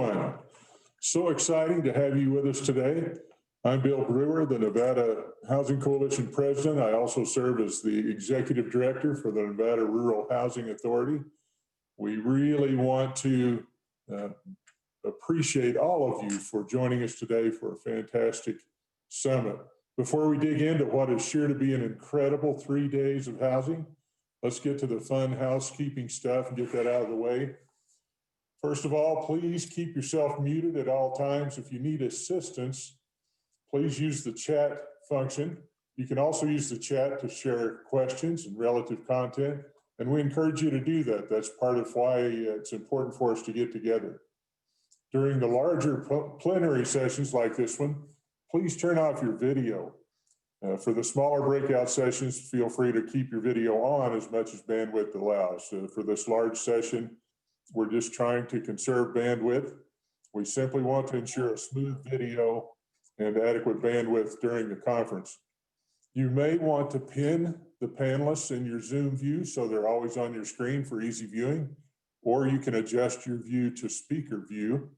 everyone. So exciting to have you with us today. I'm Bill Brewer, the Nevada Housing Coalition President. I also serve as the Executive Director for the Nevada Rural Housing Authority. We really want to appreciate all of you for joining us today for a fantastic summit. Before we dig into what is sure to be an incredible 3 days of housing, let's get to the fun housekeeping stuff and get that out of the way. First of all, please keep yourself muted at all times. If you need assistance, please use the chat function. You can also use the chat to share questions and relative content, and we encourage you to do that. That's part of why it's important for us to get together. During the larger plenary sessions like this one, please turn off your video. For the smaller breakout sessions, feel free to keep your video on as much as bandwidth allows. For this large session, we're just trying to conserve bandwidth. We simply want to ensure a smooth video and adequate bandwidth during the conference. You may want to pin the panelists in your Zoom view so they're always on your screen for easy viewing, or you can adjust your view to speaker view.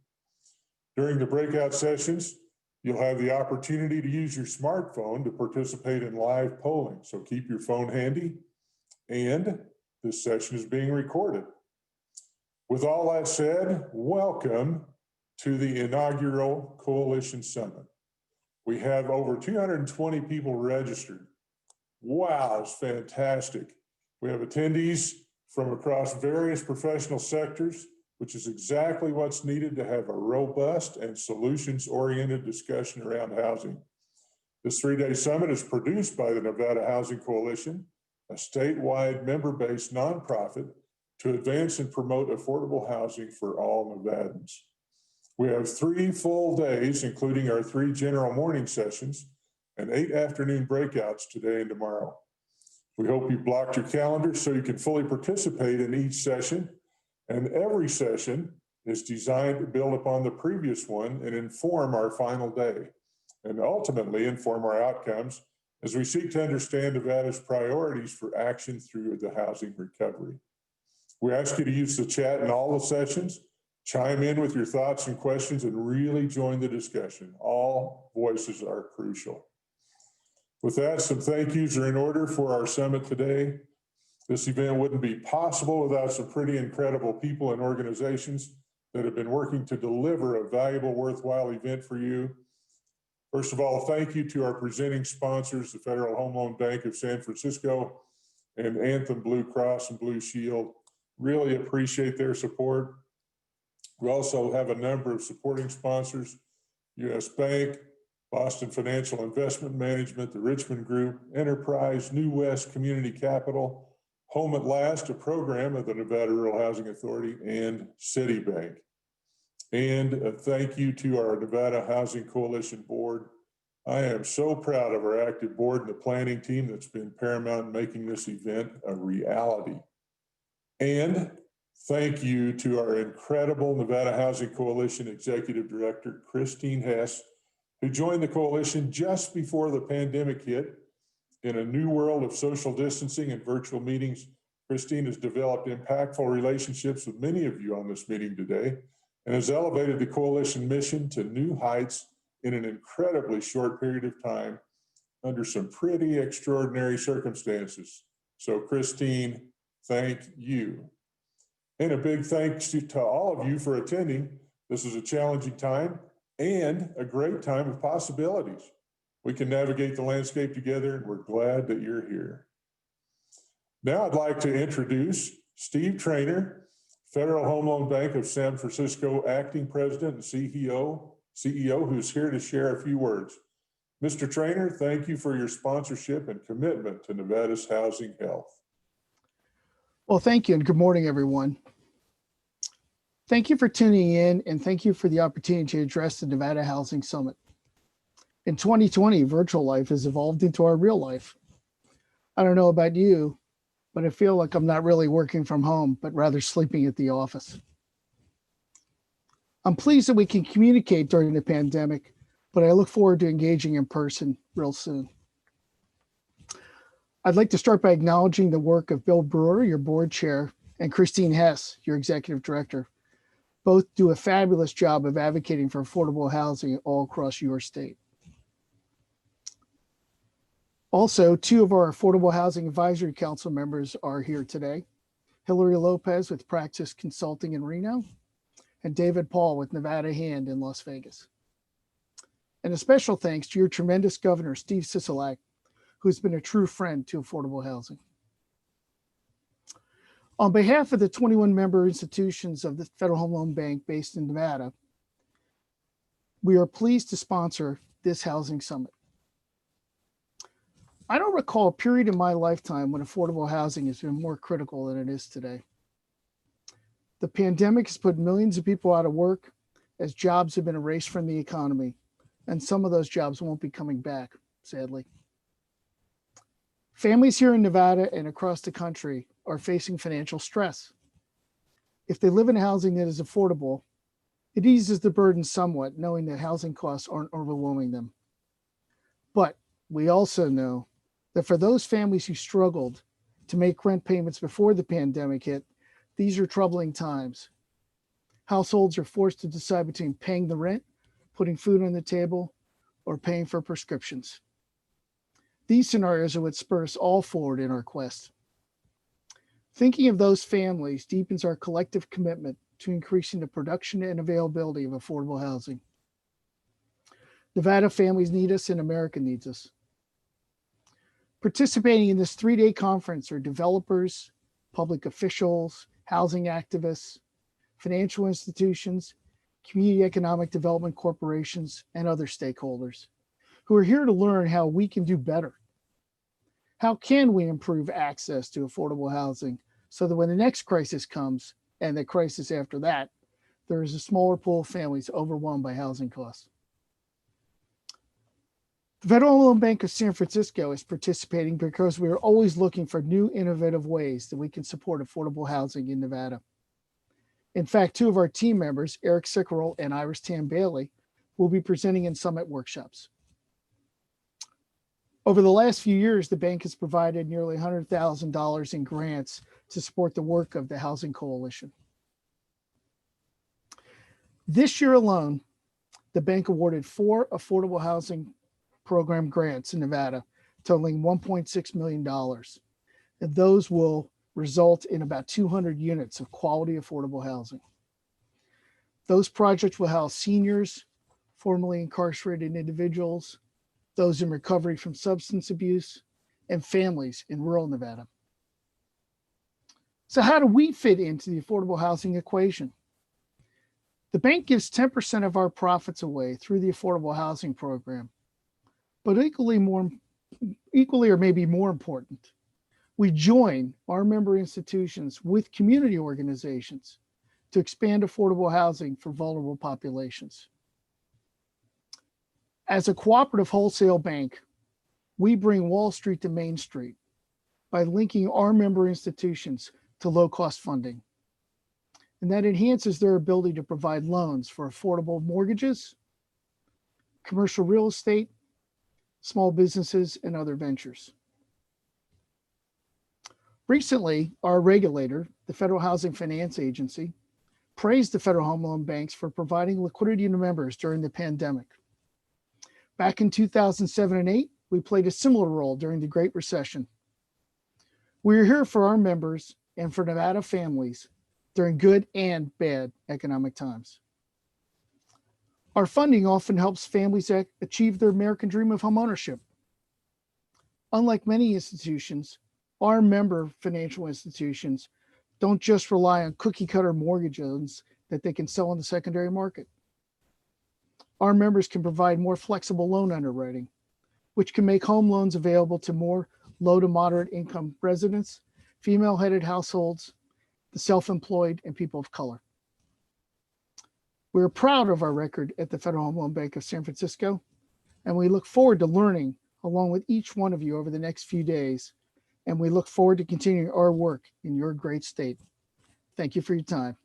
During the breakout sessions, you'll have the opportunity to use your smartphone to participate in live polling. So keep your phone handy, and this session is being recorded. With all that said, welcome to the inaugural Coalition Summit. We have over 220 people registered. Wow, it's fantastic. We have attendees from across various professional sectors, which is exactly what's needed to have a robust and solutions-oriented discussion around housing. This 3-day summit is produced by the Nevada Housing Coalition, a statewide member-based nonprofit to advance and promote affordable housing for all Nevadans. We have 3 full days, including our 3 general morning sessions and 8 afternoon breakouts today and tomorrow. We hope you blocked your calendar so you can fully participate in each session. And every session is designed to build upon the previous one and inform our final day, and ultimately inform our outcomes as we seek to understand Nevada's priorities for action through the housing recovery. We ask you to use the chat in all the sessions, chime in with your thoughts and questions, and really join the discussion. All voices are crucial. With that, some thank yous are in order for our summit today. This event wouldn't be possible without some pretty incredible people and organizations that have been working to deliver a valuable, worthwhile event for you. First of all, thank you to our presenting sponsors, the Federal Home Loan Bank of San Francisco and Anthem Blue Cross and Blue Shield. Really appreciate their support. We also have a number of supporting sponsors: U.S. Bank, Boston Financial Investment Management, the Richmond Group, Enterprise, New West Community Capital, Home at Last, a program of the Nevada Rural Housing Authority, and Citibank. And a thank you to our Nevada Housing Coalition Board. I am so proud of our active board and the planning team that's been paramount in making this event a reality. And thank you to our incredible Nevada Housing Coalition Executive Director, Christine Hess, who joined the coalition just before the pandemic hit. In a new world of social distancing and virtual meetings, Christine has developed impactful relationships with many of you on this meeting today and has elevated the coalition mission to new heights in an incredibly short period of time under some pretty extraordinary circumstances. So Christine, thank you. And a big thanks to all of you for attending. This is a challenging time and a great time of possibilities. We can navigate the landscape together, and we're glad that you're here. Now I'd like to introduce Steve Traynor, Federal Home Loan Bank of San Francisco, Acting President and CEO, who's here to share a few words. Mr. Traynor, thank you for your sponsorship and commitment to Nevada's housing health. Well, thank you, and good morning, everyone. Thank you for tuning in, and thank you for the opportunity to address the Nevada Housing Summit. In 2020, virtual life has evolved into our real life. I don't know about you, but I feel like I'm not really working from home, but rather sleeping at the office. I'm pleased that we can communicate during the pandemic, but I look forward to engaging in person real soon. I'd like to start by acknowledging the work of Bill Brewer, your board chair, and Christine Hess, your executive director. Both do a fabulous job of advocating for affordable housing all across your state. Also, two of our Affordable Housing Advisory Council members are here today. Hillary Lopez with Praxis Consulting in Reno, and David Paul with Nevada Hand in Las Vegas. And a special thanks to your tremendous Governor Steve Sisolak, who's been a true friend to affordable housing. On behalf of the 21 member institutions of the Federal Home Loan Bank based in Nevada, we are pleased to sponsor this housing summit. I don't recall a period in my lifetime when affordable housing has been more critical than it is today. The pandemic has put millions of people out of work as jobs have been erased from the economy, and some of those jobs won't be coming back, sadly. Families here in Nevada and across the country are facing financial stress. If they live in housing that is affordable, it eases the burden somewhat, knowing that housing costs aren't overwhelming them. But we also know that for those families who struggled to make rent payments before the pandemic hit, these are troubling times. Households are forced to decide between paying the rent, putting food on the table, or paying for prescriptions. These scenarios are what spur us all forward in our quest. Thinking of those families deepens our collective commitment to increasing the production and availability of affordable housing. Nevada families need us and America needs us. Participating in this 3-day conference are developers, public officials, housing activists, financial institutions, community economic development corporations, and other stakeholders who are here to learn how we can do better. How can we improve access to affordable housing so that when the next crisis comes, and the crisis after that, there is a smaller pool of families overwhelmed by housing costs? The Federal Home Loan Bank of San Francisco is participating because we are always looking for new innovative ways that we can support affordable housing in Nevada. In fact, two of our team members, Eric Sickerel and Iris Tam Bailey, will be presenting in summit workshops. Over the last few years, the bank has provided nearly $100,000 in grants to support the work of the Housing Coalition. This year alone, the bank awarded 4 affordable housing program grants in Nevada, totaling $1.6 million. And those will result in about 200 units of quality affordable housing. Those projects will house seniors, formerly incarcerated individuals, those in recovery from substance abuse, and families in rural Nevada. So how do we fit into the affordable housing equation? The bank gives 10% of our profits away through the affordable housing program, but equally or maybe more important, we join our member institutions with community organizations to expand affordable housing for vulnerable populations. As a cooperative wholesale bank, we bring Wall Street to Main Street by linking our member institutions to low-cost funding. And that enhances their ability to provide loans for affordable mortgages, commercial real estate, small businesses, and other ventures. Recently, our regulator, the Federal Housing Finance Agency, praised the Federal Home Loan Banks for providing liquidity to members during the pandemic. Back in 2007 and 2008, we played a similar role during the Great Recession. We are here for our members and for Nevada families during good and bad economic times. Our funding often helps families achieve their American dream of homeownership. Unlike many institutions, our member financial institutions don't just rely on cookie-cutter mortgage loans that they can sell in the secondary market. Our members can provide more flexible loan underwriting, which can make home loans available to more low to moderate income residents, female-headed households, the self-employed, and people of color. We're proud of our record at the Federal Home Loan Bank of San Francisco, and we look forward to learning along with each one of you over the next few days, and we look forward to continuing our work in your great state. Thank you for your time.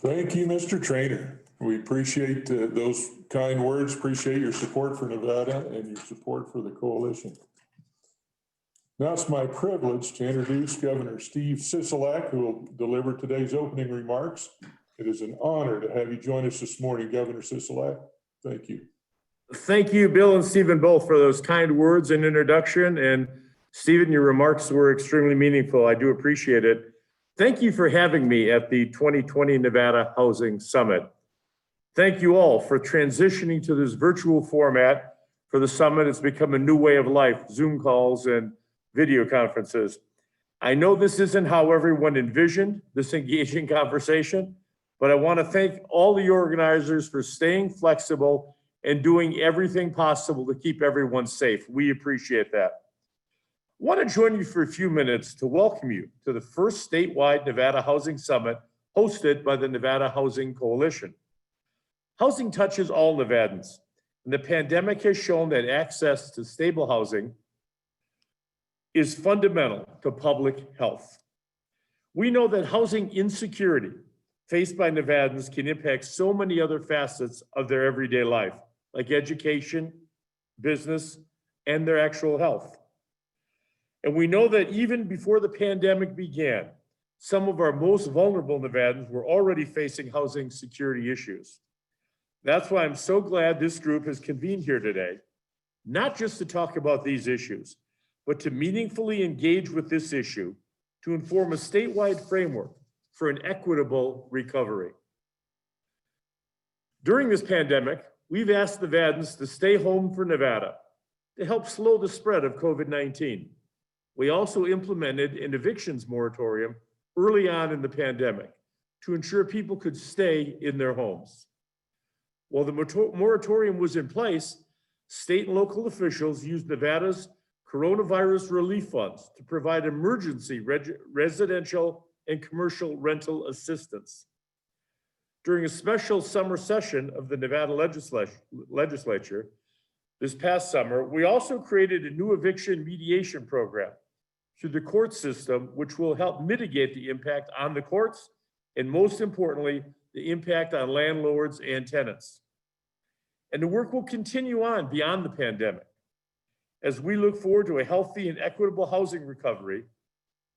Thank you, Mr. Trainer. We appreciate those kind words, appreciate your support for Nevada and your support for the coalition. Now it's my privilege to introduce Governor Steve Sisolak, who will deliver today's opening remarks. It is an honor to have you join us this morning, Governor Sisolak. Thank you. Thank you, Bill and Stephen, both for those kind words and introduction. And Stephen, your remarks were extremely meaningful. I do appreciate it. Thank you for having me at the 2020 Nevada Housing Summit. Thank you all for transitioning to this virtual format for the summit. It's become a new way of life, Zoom calls and video conferences. I know this isn't how everyone envisioned this engaging conversation, but I want to thank all the organizers for staying flexible and doing everything possible to keep everyone safe. We appreciate that. I want to join you for a few minutes to welcome you to the first statewide Nevada Housing Summit hosted by the Nevada Housing Coalition. Housing touches all Nevadans, and the pandemic has shown that access to stable housing is fundamental to public health. We know that housing insecurity faced by Nevadans can impact so many other facets of their everyday life, like education, business, and their actual health. And we know that even before the pandemic began, some of our most vulnerable Nevadans were already facing housing security issues. That's why I'm so glad this group has convened here today, not just to talk about these issues, but to meaningfully engage with this issue to inform a statewide framework for an equitable recovery. During this pandemic, we've asked Nevadans to stay home for Nevada to help slow the spread of COVID-19. We also implemented an evictions moratorium early on in the pandemic to ensure people could stay in their homes. While the moratorium was in place, state and local officials used Nevada's coronavirus relief funds to provide emergency residential and commercial rental assistance. During a special summer session of the Nevada legislature this past summer, we also created a new eviction mediation program through the court system, which will help mitigate the impact on the courts and, most importantly, the impact on landlords and tenants. And the work will continue on beyond the pandemic. As we look forward to a healthy and equitable housing recovery,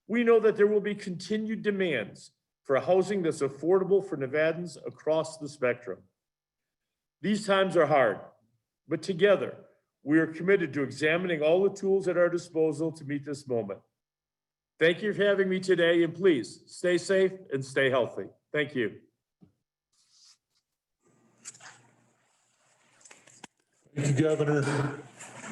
we know that there will be continued demands for housing that's affordable for Nevadans across the spectrum. These times are hard, but together, we are committed to examining all the tools at our disposal to meet this moment. Thank you for having me today, and please stay safe and stay healthy. Thank you. Thank you, Governor.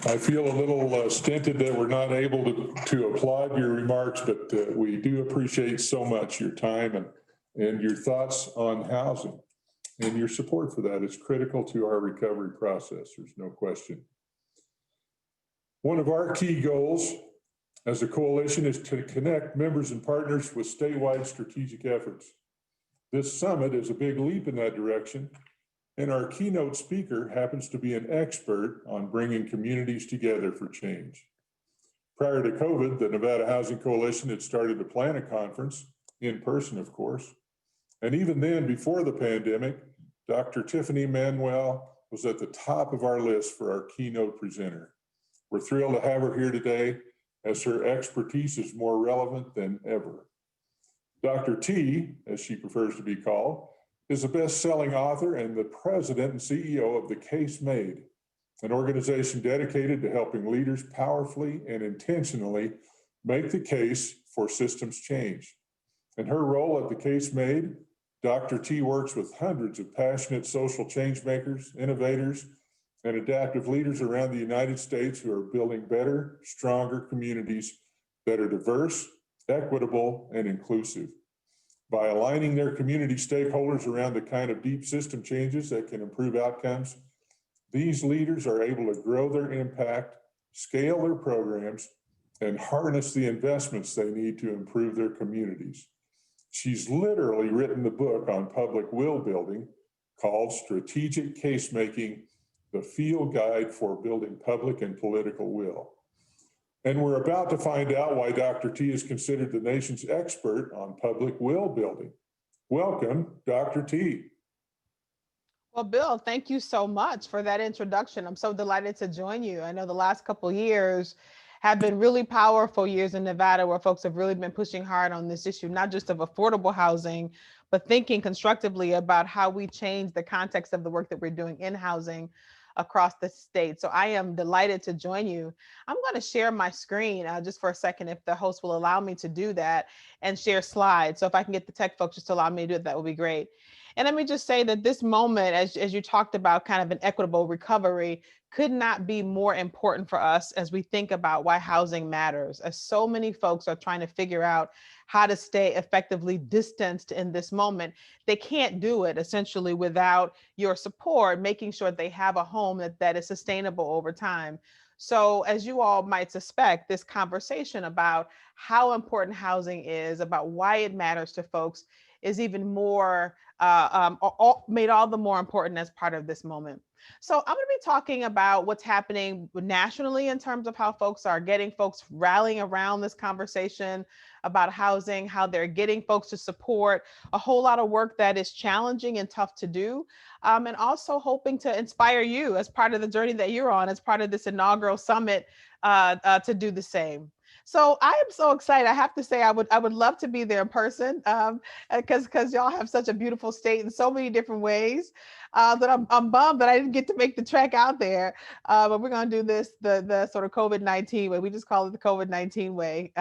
I feel a little stinted that we're not able to applaud your remarks, but we do appreciate so much your time and your thoughts on housing, and your support for that is critical to our recovery process. There's no question. One of our key goals as a coalition is to connect members and partners with statewide strategic efforts. This summit is a big leap in that direction, and our keynote speaker happens to be an expert on bringing communities together for change. Prior to COVID, the Nevada Housing Coalition had started to plan a conference, in person, of course. And even then, before the pandemic, Dr. Tiffany Manuel was at the top of our list for our keynote presenter. We're thrilled to have her here today, as her expertise is more relevant than ever. Dr. T, as she prefers to be called, is a best-selling author and the president and CEO of TheCaseMade, an organization dedicated to helping leaders powerfully and intentionally make the case for systems change. In her role at TheCaseMade, Dr. T works with hundreds of passionate social change makers, innovators, and adaptive leaders around the United States who are building better, stronger communities that are diverse, equitable, and inclusive. By aligning their community stakeholders around the kind of deep system changes that can improve outcomes, these leaders are able to grow their impact, scale their programs, and harness the investments they need to improve their communities. She's literally written the book on public will building called Strategic Case-Making, the Field Guide for Building Public and Political Will. And we're about to find out why Dr. T is considered the nation's expert on public will building. Welcome, Dr. T. Well, Bill, thank you so much for that introduction. I'm so delighted to join you. I know the last couple of years have been really powerful years in Nevada where folks have really been pushing hard on this issue, not just of affordable housing, but thinking constructively about how we change the context of the work that we're doing in housing across the state. So I am delighted to join you. I'm going to share my screen just for a second, if the host will allow me to do that, and share slides. So if I can get the tech folks just to allow me to do it, that would be great. And let me just say that this moment, as you talked about kind of an equitable recovery, could not be more important for us as we think about why housing matters, as so many folks are trying to figure out how to stay effectively distanced in this moment. They can't do it essentially without your support, making sure they have a home that is sustainable over time. So as you all might suspect, this conversation about how important housing is, about why it matters to folks, is even more made all the more important as part of this moment. So I'm going to be talking about what's happening nationally in terms of how folks are getting folks rallying around this conversation about housing, how they're getting folks to support a whole lot of work that is challenging and tough to do, and also hoping to inspire you as part of the journey that you're on, as part of this inaugural summit, to do the same. So I am so excited. I have to say, I would love to be there in person, because y'all have such a beautiful state in so many different ways, that I'm bummed that I didn't get to make the trek out there. But we're going to do this the sort of COVID-19 way. We just call it the COVID-19 way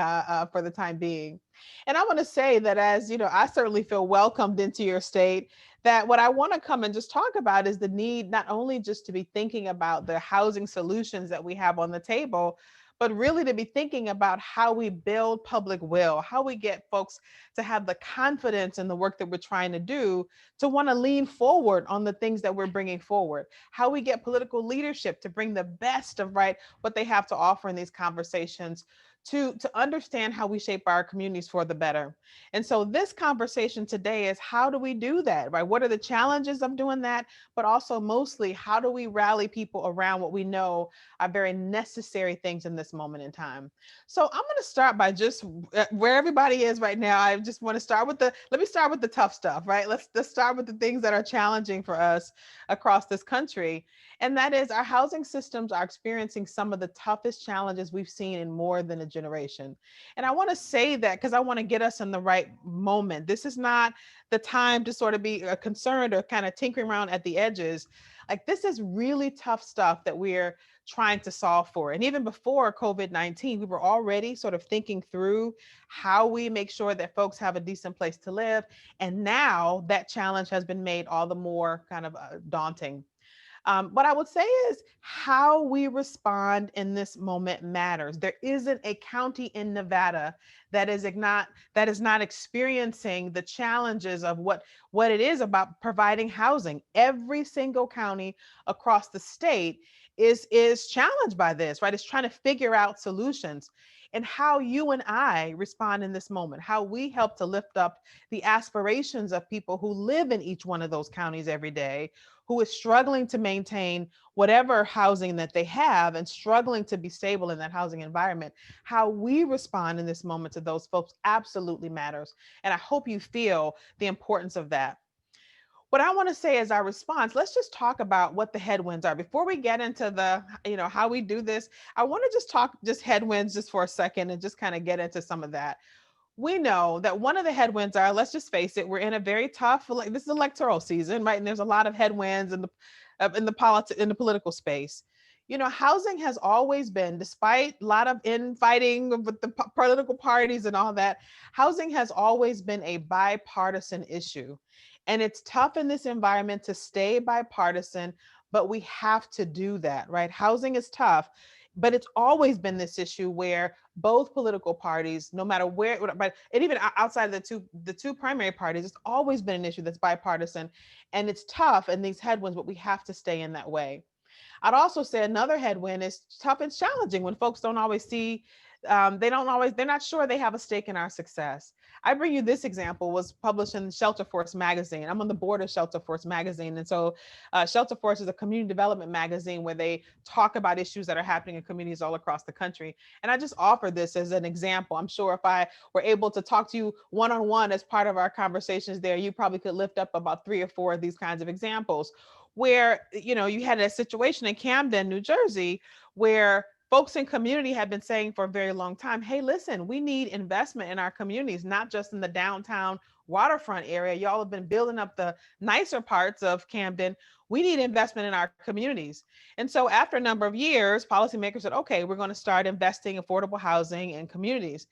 for the time being. And I want to say that, as you know, I certainly feel welcomed into your state. That what I want to come and just talk about is the need not only just to be thinking about the housing solutions that we have on the table, but really to be thinking about how we build public will, how we get folks to have the confidence in the work that we're trying to do, to want to lean forward on the things that we're bringing forward, how we get political leadership to bring the best of what they have to offer in these conversations, to understand how we shape our communities for the better. And so this conversation today is, how do we do that, right? What are the challenges of doing that? But also mostly, how do we rally people around what we know are very necessary things in this moment in time? So I'm going to start by just where everybody is right now. I just want to start with let me start with the tough stuff, right? Let's start with the things that are challenging for us across this country. And that is, our housing systems are experiencing some of the toughest challenges we've seen in more than a generation. And I want to say that because I want to get us in the right moment. This is not the time to sort of be concerned or kind of tinkering around at the edges. Like, this is really tough stuff that we're trying to solve for. And even before COVID-19, we were already sort of thinking through how we make sure that folks have a decent place to live. And now that challenge has been made all the more kind of daunting. What I would say is, how we respond in this moment matters. There isn't a county in Nevada that is not experiencing the challenges of what it is about providing housing. Every single county across the state is challenged by this, right? It's trying to figure out solutions. And how you and I respond in this moment, how we help to lift up the aspirations of people who live in each one of those counties every day, who is struggling to maintain whatever housing that they have and struggling to be stable in that housing environment. How we respond in this moment to those folks absolutely matters. And I hope you feel the importance of that. What I want to say is our response, let's just talk about what the headwinds are. Before we get into how we do this, I want to just talk headwinds just for a second and just kind of get into some of that. We know that one of the headwinds are, let's just face it, we're in a very tough, this is electoral season, right? And there's a lot of headwinds in the political space. You know, housing has always been, despite a lot of infighting with the political parties and all that, housing has always been a bipartisan issue. And it's tough in this environment to stay bipartisan, but we have to do that, right? Housing is tough, but it's always been this issue where both political parties, no matter where, but and even outside of the two primary parties, it's always been an issue that's bipartisan, and it's tough and these headwinds, but we have to stay in that way. I'd also say another headwind is tough and challenging when folks don't always see, they're not sure they have a stake in our success. I bring you this example, was published in Shelter Force magazine. I'm on the board of Shelter Force magazine. And so Shelter Force is a community development magazine where they talk about issues that are happening in communities all across the country. And I just offer this as an example. I'm sure if I were able to talk to you one-on-one as part of our conversations there, you probably could lift up about 3 or 4 of these kinds of examples where, you know, you had a situation in Camden, New Jersey, where folks in community have been saying for a very long time, hey, listen, we need investment in our communities, not just in the downtown waterfront area. Y'all have been building up the nicer parts of Camden. We need investment in our communities. And so after a number of years, policymakers said, okay, we're going to start investing in affordable housing in communities.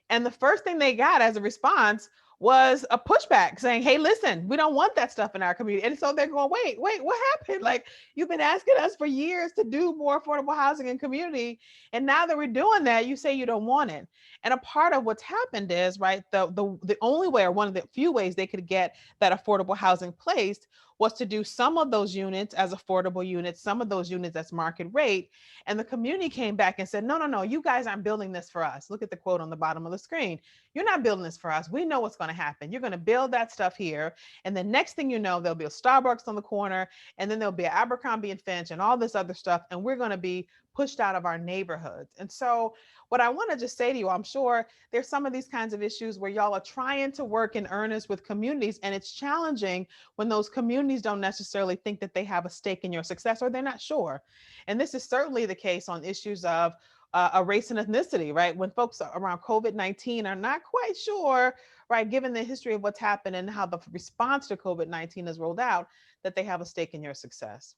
And the first thing they got as a response was a pushback saying, hey, listen, we don't want that stuff in our community. And so they're going, wait, what happened? Like, you've been asking us for years to do more affordable housing in community. And now that we're doing that, you say you don't want it. And a part of what's happened is, right, the only way, or one of the few ways they could get that affordable housing placed was to do some of those units as affordable units, some of those units as market rate. And the community came back and said, no, you guys aren't building this for us. Look at the quote on the bottom of the screen. You're not building this for us. We know what's going to happen. You're going to build that stuff here. And the next thing you know, there'll be a Starbucks on the corner, and then there'll be an Abercrombie and Finch and all this other stuff. And we're going to be pushed out of our neighborhoods. And so what I want to just say to you, I'm sure there's some of these kinds of issues where y'all are trying to work in earnest with communities, and it's challenging when those communities don't necessarily think that they have a stake in your success, or they're not sure. And this is certainly the case on issues of a race and ethnicity, right? When folks around COVID-19 are not quite sure, right, given the history of what's happened and how the response to COVID-19 is rolled out, that they have a stake in your success.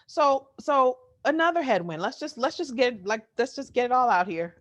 So another headwind. Let's just get it all out here.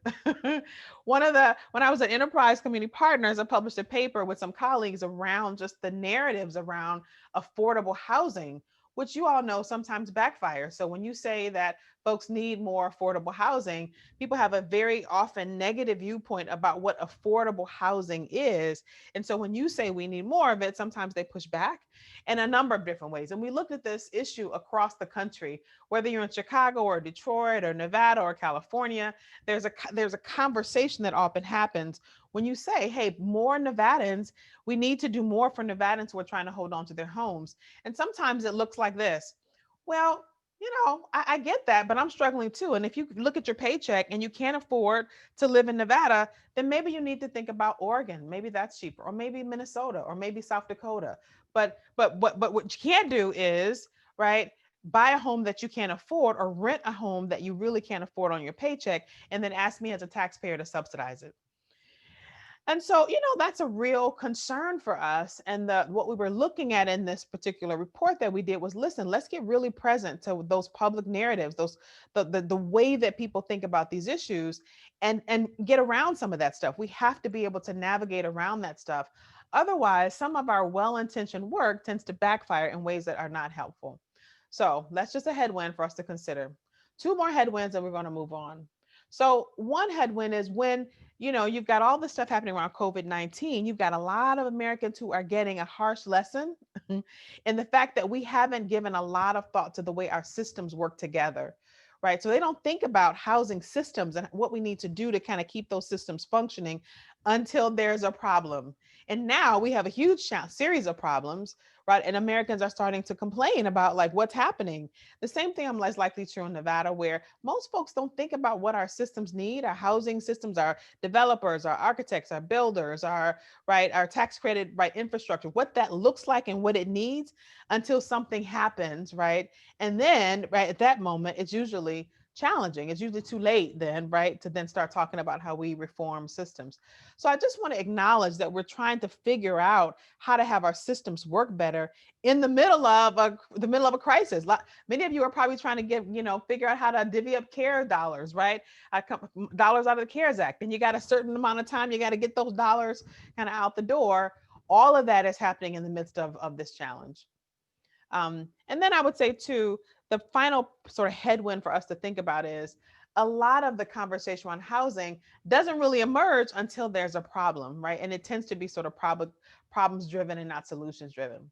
When I was at Enterprise Community Partners, I published a paper with some colleagues around just the narratives around affordable housing, which you all know sometimes backfire. So when you say that folks need more affordable housing, people have a very often negative viewpoint about what affordable housing is. And so when you say we need more of it, sometimes they push back in a number of different ways. And we looked at this issue across the country, whether you're in Chicago or Detroit or Nevada or California, there's a conversation that often happens when you say, hey, more Nevadans, we need to do more for Nevadans who are trying to hold on to their homes. And sometimes it looks like this. Well, I get that, but I'm struggling too. And if you look at your paycheck and you can't afford to live in Nevada, then maybe you need to think about Oregon. Maybe that's cheaper, or maybe Minnesota, or maybe South Dakota. But what you can't do is, right, buy a home that you can't afford, or rent a home that you really can't afford on your paycheck, and then ask me as a taxpayer to subsidize it. And so, that's a real concern for us. And what we were looking at in this particular report that we did was, listen, let's get really present to those public narratives, the way that people think about these issues, and get around some of that stuff. We have to be able to navigate around that stuff. Otherwise, some of our well-intentioned work tends to backfire in ways that are not helpful. So that's just a headwind for us to consider. Two more headwinds, and we're going to move on. So one headwind is when, you've got all this stuff happening around COVID-19, you've got a lot of Americans who are getting a harsh lesson in the fact that we haven't given a lot of thought to the way our systems work together, right? So they don't think about housing systems and what we need to do to kind of keep those systems functioning until there's a problem. And now we have a huge series of problems, right? And Americans are starting to complain about like what's happening. The same thing is likely true in Nevada, where most folks don't think about what our systems need, our housing systems, our developers, our architects, our builders, our tax credit, right, infrastructure, what that looks like and what it needs until something happens, right? And then, right, at that moment, it's usually challenging. It's usually too late then, right, to then start talking about how we reform systems. So I just want to acknowledge that we're trying to figure out how to have our systems work better in the middle of a crisis. Many of you are probably trying to figure out how to divvy up care dollars, right? Dollars out of the CARES Act. And you got a certain amount of time, you got to get those dollars kind of out the door. All of that is happening in the midst of this challenge. And then I would say too, the final sort of headwind for us to think about is a lot of the conversation on housing doesn't really emerge until there's a problem, right? And it tends to be sort of problems driven and not solutions driven.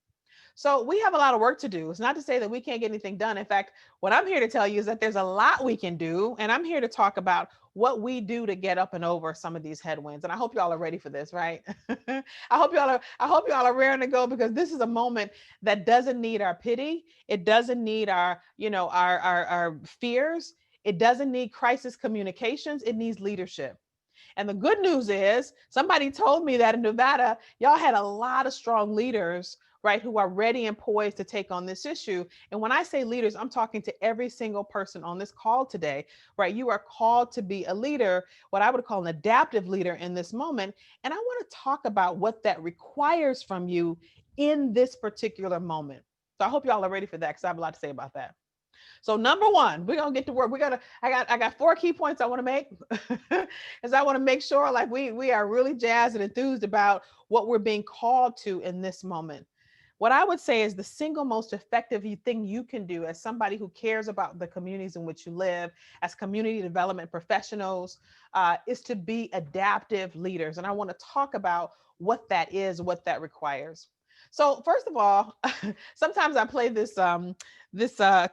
So we have a lot of work to do. It's not to say that we can't get anything done. In fact, what I'm here to tell you is that there's a lot we can do. And I'm here to talk about what we do to get up and over some of these headwinds. And I hope y'all are ready for this, right? I hope y'all are raring to go, because this is a moment that doesn't need our pity. It doesn't need our fears. It doesn't need crisis communications. It needs leadership. And the good news is somebody told me that in Nevada, y'all had a lot of strong leaders, right, who are ready and poised to take on this issue. And when I say leaders, I'm talking to every single person on this call today, right? You are called to be a leader, what I would call an adaptive leader in this moment. And I want to talk about what that requires from you in this particular moment. So I hope y'all are ready for that, because I have a lot to say about that. So number one, we're gonna get to work. I got 4 key points I want to make, because I want to make sure like we are really jazzed and enthused about what we're being called to in this moment. What I would say is the single most effective thing you can do as somebody who cares about the communities in which you live, as community development professionals, is to be adaptive leaders. And I want to talk about what that is, what that requires. So first of all, sometimes I play this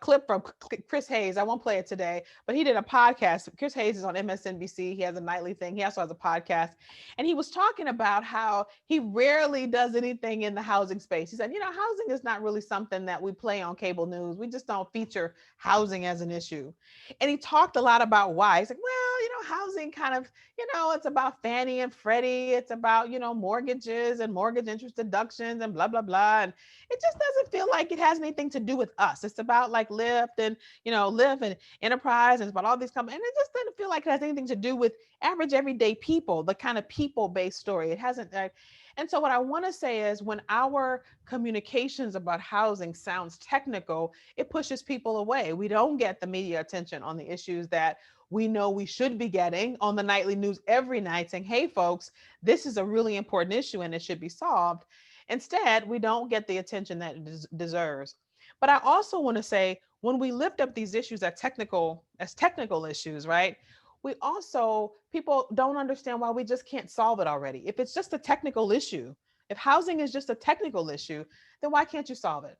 clip from Chris Hayes. I won't play it today, but he did a podcast. Chris Hayes is on MSNBC. He has a nightly thing. He also has a podcast. And he was talking about how he rarely does anything in the housing space. He said, housing is not really something that we play on cable news. We just don't feature housing as an issue. And he talked a lot about why. He's like, well, housing kind of, it's about Fannie and Freddie. It's about, mortgages and mortgage interest deductions and blah, blah, blah. And it just doesn't feel like it has anything to do with us. It's about like Lyft and, Lyft and Enterprise, and it's about all these companies. And it just doesn't feel like it has anything to do with average everyday people, the kind of people-based story. It hasn't. And so what I want to say is, when our communications about housing sounds technical, it pushes people away. We don't get the media attention on the issues that we know we should be getting on the nightly news every night, saying, hey, folks, this is a really important issue and it should be solved. Instead, we don't get the attention that it deserves. But I also want to say, when we lift up these issues as technical issues, right? People don't understand why we just can't solve it already. If it's just a technical issue, if housing is just a technical issue, then why can't you solve it?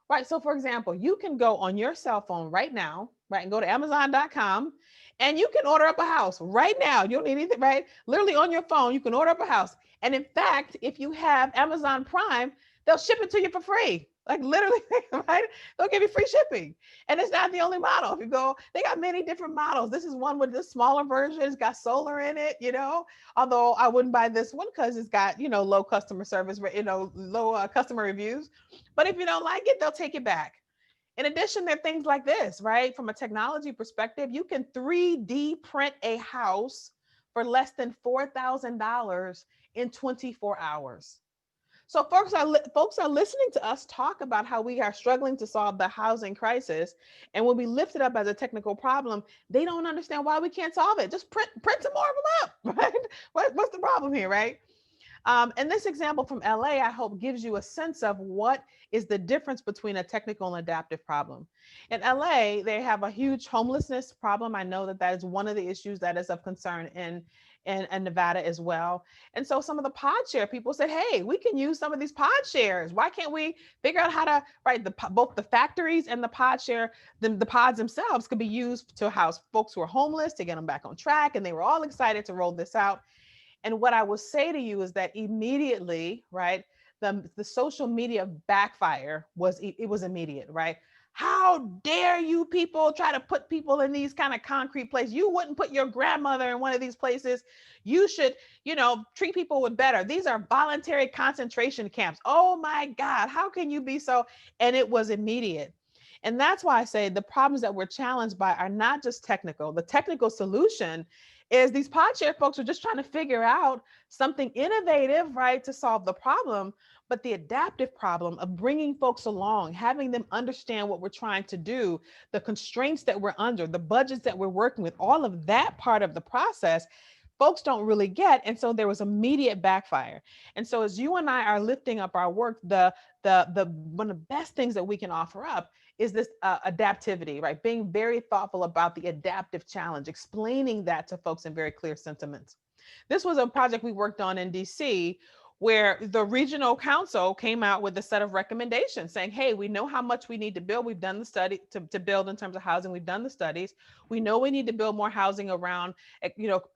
Right. So for example, you can go on your cell phone right now, right, and go to Amazon.com, and you can order up a house right now. You don't need anything, right? Literally on your phone, you can order up a house. And in fact, if you have Amazon Prime, they'll ship it to you for free. Like literally, right? They'll give you free shipping. And it's not the only model. If you go, they got many different models. This is one with the smaller version. It's got solar in it, although I wouldn't buy this one because it's got, low customer service, low customer reviews. But if you don't like it, they'll take it back. In addition, there are things like this, right? From a technology perspective, you can 3D print a house for less than $4,000 in 24 hours. So folks are listening to us talk about how we are struggling to solve the housing crisis. And when we lift it up as a technical problem, they don't understand why we can't solve it. Just print some more of them up, right? What's the problem here, right? And this example from LA, I hope, gives you a sense of what is the difference between a technical and adaptive problem. In LA, they have a huge homelessness problem. I know that is one of the issues that is of concern in Nevada as well. And so some of the pod share people said, hey, we can use some of these pod shares. Why can't we figure out how to, right, both the factories and the pod share, the pods themselves could be used to house folks who are homeless, to get them back on track. And they were all excited to roll this out. And what I will say to you is that immediately, right, the social media backfire was immediate, right? How dare you people try to put people in these kind of concrete places? You wouldn't put your grandmother in one of these places. You should, treat people with better. These are voluntary concentration camps. Oh my God, how can you be so? And it was immediate. And that's why I say the problems that we're challenged by are not just technical. The technical solution is these podshare folks are just trying to figure out something innovative, right, to solve the problem. But the adaptive problem of bringing folks along, having them understand what we're trying to do, the constraints that we're under, the budgets that we're working with, all of that part of the process, folks don't really get. And so there was immediate backfire. And so as you and I are lifting up our work, the one of the best things that we can offer up is this adaptivity, right? Being very thoughtful about the adaptive challenge, explaining that to folks in very clear sentiments. This was a project we worked on in DC, where the regional council came out with a set of recommendations saying, hey, we know how much we need to build. We've done the study to build in terms of housing. We've done the studies. We know we need to build more housing around,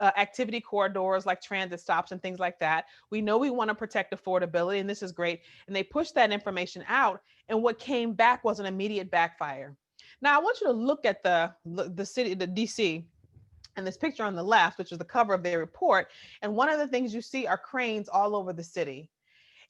activity corridors like transit stops and things like that. We know we want to protect affordability, and this is great. And they pushed that information out. And what came back was an immediate backfire. Now, I want you to look at the city, the DC, and this picture on the left, which is the cover of their report. And one of the things you see are cranes all over the city.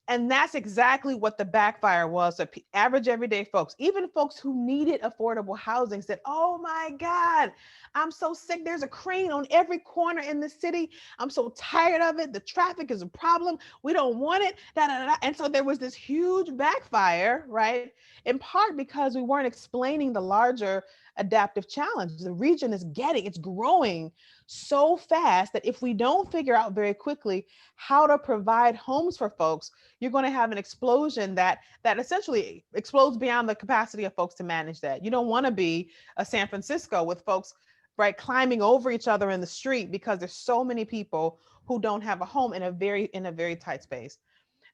And that's exactly what the backfire was. So average everyday folks, even folks who needed affordable housing, said, oh my God, I'm so sick. There's a crane on every corner in the city. I'm so tired of it. The traffic is a problem. We don't want it. Da, da, da, da. And so there was this huge backfire, right? In part because we weren't explaining the larger adaptive challenge. The region is it's growing so fast that if we don't figure out very quickly how to provide homes for folks, you're going to have an explosion that essentially explodes beyond the capacity of folks to manage that. You don't want to be a San Francisco with folks, right, climbing over each other in the street because there's so many people who don't have a home in a very tight space.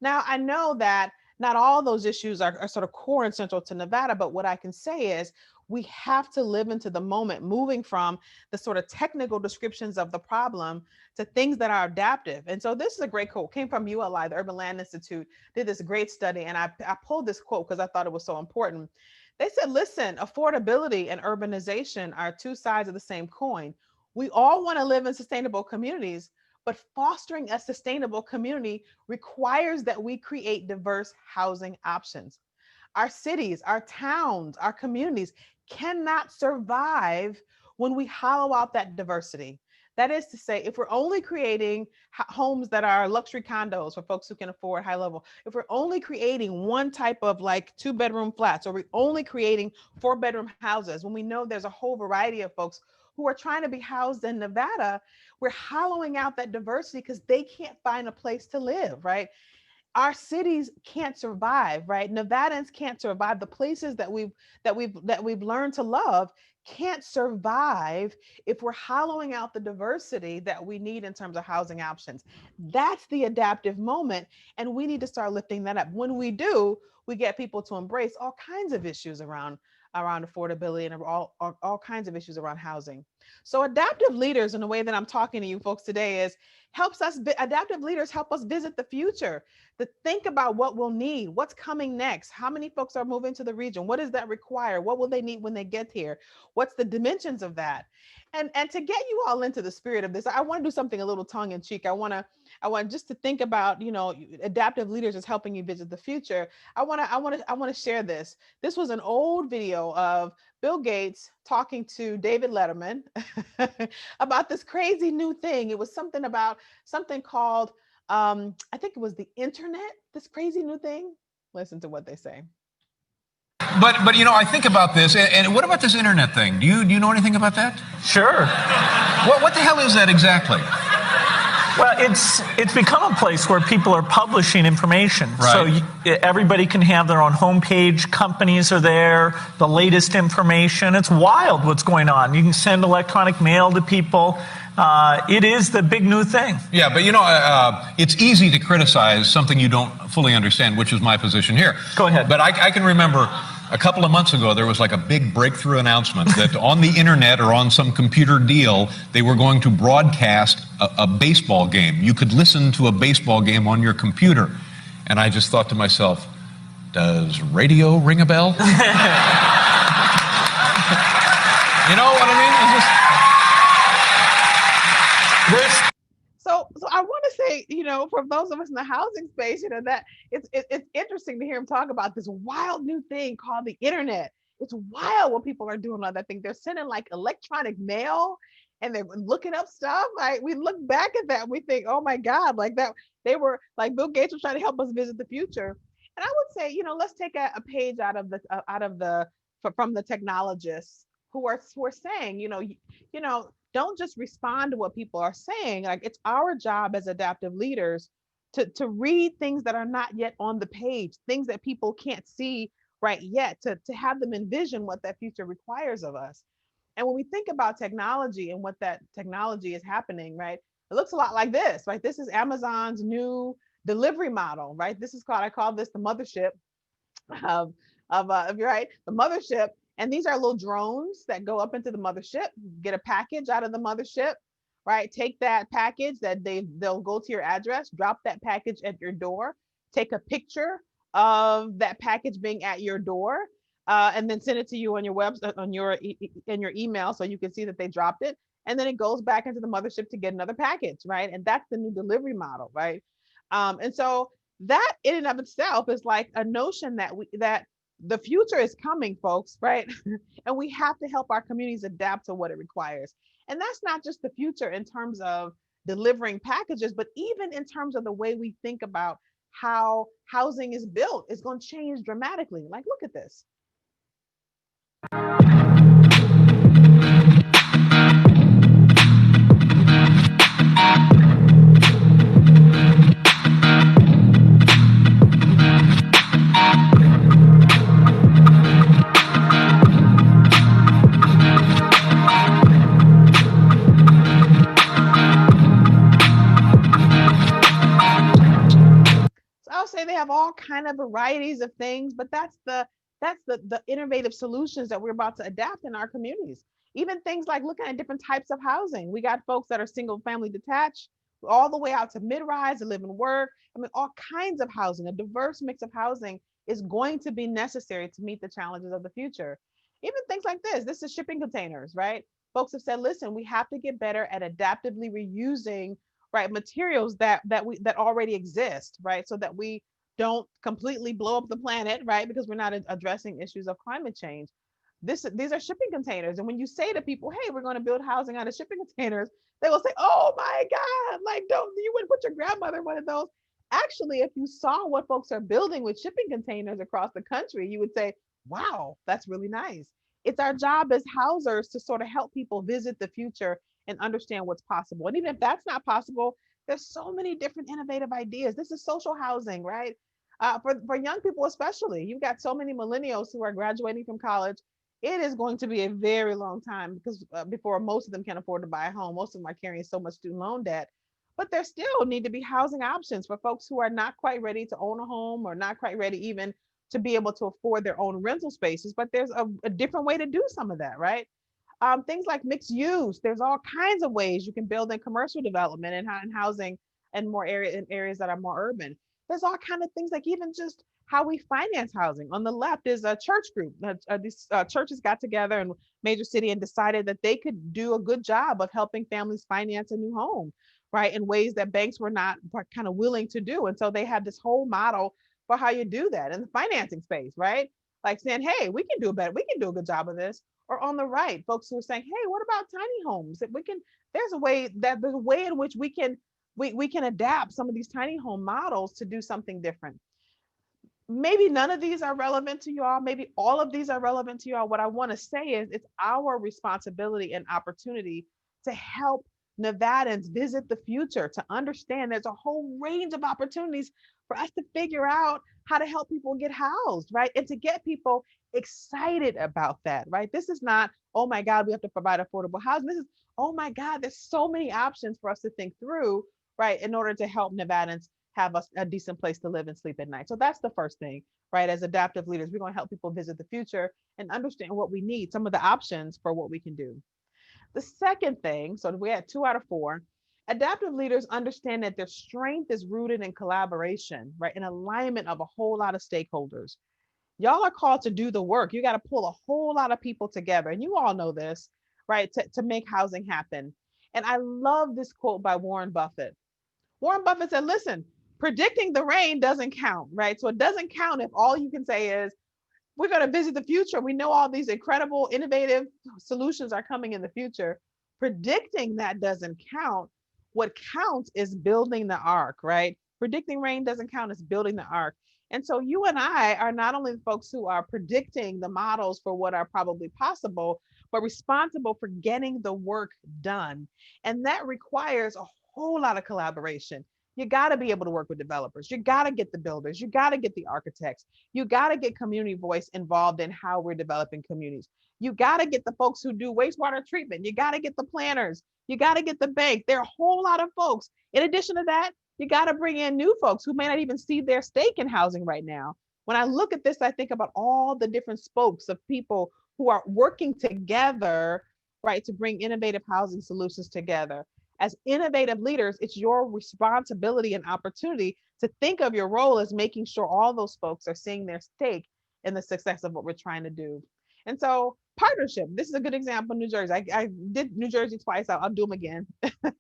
Now, I know that not all those issues are sort of core and central to Nevada, but what I can say is we have to live into the moment, moving from the sort of technical descriptions of the problem to things that are adaptive. And so this is a great quote, came from ULI, the Urban Land Institute, did this great study. And I pulled this quote because I thought it was so important. They said, listen, affordability and urbanization are two sides of the same coin. We all want to live in sustainable communities, but fostering a sustainable community requires that we create diverse housing options. Our cities, our towns, our communities cannot survive when we hollow out that diversity. That is to say, if we're only creating homes that are luxury condos for folks who can afford high level, if we're only creating one type of like 2-bedroom flats, or we're only creating 4-bedroom houses, when we know there's a whole variety of folks who are trying to be housed in Nevada, we're hollowing out that diversity because they can't find a place to live, right? Our cities can't survive, right? Nevadans can't survive. The places that we've learned to love can't survive if we're hollowing out the diversity that we need in terms of housing options. That's the adaptive moment, and we need to start lifting that up. When we do, we get people to embrace all kinds of issues around affordability and all kinds of issues around housing. So adaptive leaders, in the way that I'm talking to you folks today, is adaptive leaders help us visit the future, to think about what we'll need, what's coming next, how many folks are moving to the region, what does that require, what will they need when they get here, what's the dimensions of that. And to get you all into the spirit of this, I want to do something a little tongue in cheek. I want just to think about, adaptive leaders as helping you visit the future. I want to share this. This was an old video of Bill Gates talking to David Letterman about this crazy new thing. It was something called, I think it was the internet, this crazy new thing. Listen to what they say. But I think about this, and what about this internet thing? Do you know anything about that? Sure. What the hell is that exactly? Well, it's become a place where people are publishing information. Right. So everybody can have their own homepage. Companies are there, the latest information. It's wild what's going on. You can send electronic mail to people. It is the big new thing. Yeah, but it's easy to criticize something you don't fully understand, which is my position here. Go ahead. But I can remember a couple of months ago, there was like a big breakthrough announcement that on the internet or on some computer deal, they were going to broadcast a baseball game. You could listen to a baseball game on your computer. And I just thought to myself, does radio ring a bell? You know what I mean? So I want to say, for those of us in the housing space, that it's interesting to hear him talk about this wild new thing called the internet. It's wild what people are doing on that thing. They're sending like electronic mail and they're looking up stuff. Like we look back at that and we think, oh my God, like that they were like Bill Gates was trying to help us visit the future. And I would say, let's take a page from the technologists who are saying, don't just respond to what people are saying. Like it's our job as adaptive leaders to read things that are not yet on the page, things that people can't see right yet, to have them envision what that future requires of us. And when we think about technology and what that technology is happening, right, it looks a lot like this, right? This is Amazon's new delivery model, right? I call this the mothership of right, the mothership. And these are little drones that go up into the mothership, get a package out of the mothership, right? Take that package they'll go to your address, drop that package at your door, take a picture of that package being at your door, and then send it to you on your website, in your email, so you can see that they dropped it. And then it goes back into the mothership to get another package, right? And that's the new delivery model, right? And so that in and of itself is like a notion that that the future is coming, folks, right? And we have to help our communities adapt to what it requires. And that's not just the future in terms of delivering packages, but even in terms of the way we think about how housing is built is going to change dramatically. Like, look at this. I'll say they have all kind of varieties of things, but that's the innovative solutions that we're about to adapt in our communities. Even things like looking at different types of housing. We got folks that are single family detached, all the way out to mid-rise to live and work. I mean, all kinds of housing. A diverse mix of housing is going to be necessary to meet the challenges of the future. Even things like this. This is shipping containers, right? Folks have said, listen, we have to get better at adaptively reusing, right, materials that already exist, right, so that we don't completely blow up the planet, right, because we're not addressing issues of climate change. These are shipping containers, and when you say to people, hey, we're going to build housing out of shipping containers, they will say, oh my God, like, don't, you wouldn't put your grandmother in one of those. Actually, if you saw what folks are building with shipping containers across the country, you would say, wow, that's really nice. It's our job as housers to sort of help people visit the future and understand what's possible. And even if that's not possible, there's so many different innovative ideas. This is social housing, right? For young people especially, you've got so many millennials who are graduating from college. It is going to be a very long time because before most of them can afford to buy a home. Most of them are carrying so much student loan debt, but there still need to be housing options for folks who are not quite ready to own a home or not quite ready even to be able to afford their own rental spaces. But there's a different way to do some of that, right? Things like mixed use. There's all kinds of ways you can build in commercial development and housing and in areas that are more urban. There's all kinds of things like even just how we finance housing. On the left is a church group. These churches got together in major city and decided that they could do a good job of helping families finance a new home, right, in ways that banks were not kind of willing to do. And so they had this whole model for how you do that in the financing space, right? Like saying, hey, we can do better. We can do a good job of this. Or on the right, folks who are saying, hey, what about tiny homes? That we can, there's a way in which we can adapt some of these tiny home models to do something different. Maybe none of these are relevant to you all. Maybe all of these are relevant to you all. What I want to say is it's our responsibility and opportunity to help Nevadans visit the future, to understand there's a whole range of opportunities for us to figure out how to help people get housed, right? And to get people excited about that, right? This is not, oh my God, we have to provide affordable housing. This is, oh my God, there's so many options for us to think through, right, in order to help Nevadans have a decent place to live and sleep at night. So that's the first thing, right? As adaptive leaders, we're going to help people visit the future and understand what we need, some of the options for what we can do. The second thing, so we had 2 out of 4, adaptive leaders understand that their strength is rooted in collaboration, right? In alignment of a whole lot of stakeholders. Y'all are called to do the work. You got to pull a whole lot of people together. And you all know this, right? To make housing happen. And I love this quote by Warren Buffett. Warren Buffett said, listen, predicting the rain doesn't count, right? So it doesn't count if all you can say is, we're going to visit the future. We know all these incredible, innovative solutions are coming in the future. Predicting that doesn't count. What counts is building the ark, right? Predicting rain doesn't count, it's building the ark. And so you and I are not only the folks who are predicting the models for what are probably possible, but responsible for getting the work done. And that requires a whole lot of collaboration. You got to be able to work with developers. You got to get the builders. You got to get the architects. You got to get community voice involved in how we're developing communities. You got to get the folks who do wastewater treatment. You got to get the planners. You got to get the bank. There are a whole lot of folks. In addition to that, you got to bring in new folks who may not even see their stake in housing right now. When I look at this, I think about all the different spokes of people who are working together, right, to bring innovative housing solutions together. As innovative leaders, it's your responsibility and opportunity to think of your role as making sure all those folks are seeing their stake in the success of what we're trying to do. And so partnership, this is a good example, New Jersey. I did New Jersey twice, I'll do them again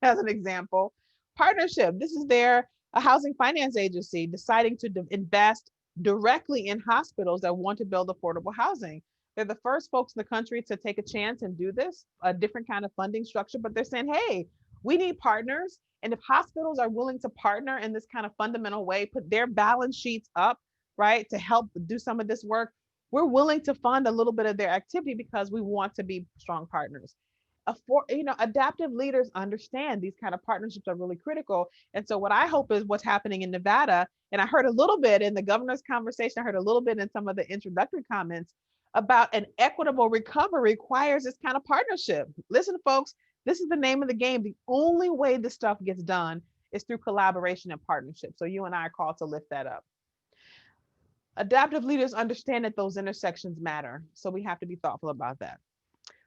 as an example. Partnership, this is their A housing finance agency deciding to invest directly in hospitals that want to build affordable housing. They're the first folks in the country to take a chance and do this, a different kind of funding structure, but they're saying, hey, we need partners. And if hospitals are willing to partner in this kind of fundamental way, put their balance sheets up, right, to help do some of this work, we're willing to fund a little bit of their activity because we want to be strong partners. Adaptive leaders understand these kind of partnerships are really critical. And so what I hope is what's happening in Nevada, and I heard a little bit in the governor's conversation, I heard a little bit in some of the introductory comments about an equitable recovery requires this kind of partnership. Listen, folks, this is the name of the game. The only way this stuff gets done is through collaboration and partnership. So you and I are called to lift that up. Adaptive leaders understand that those intersections matter. So we have to be thoughtful about that.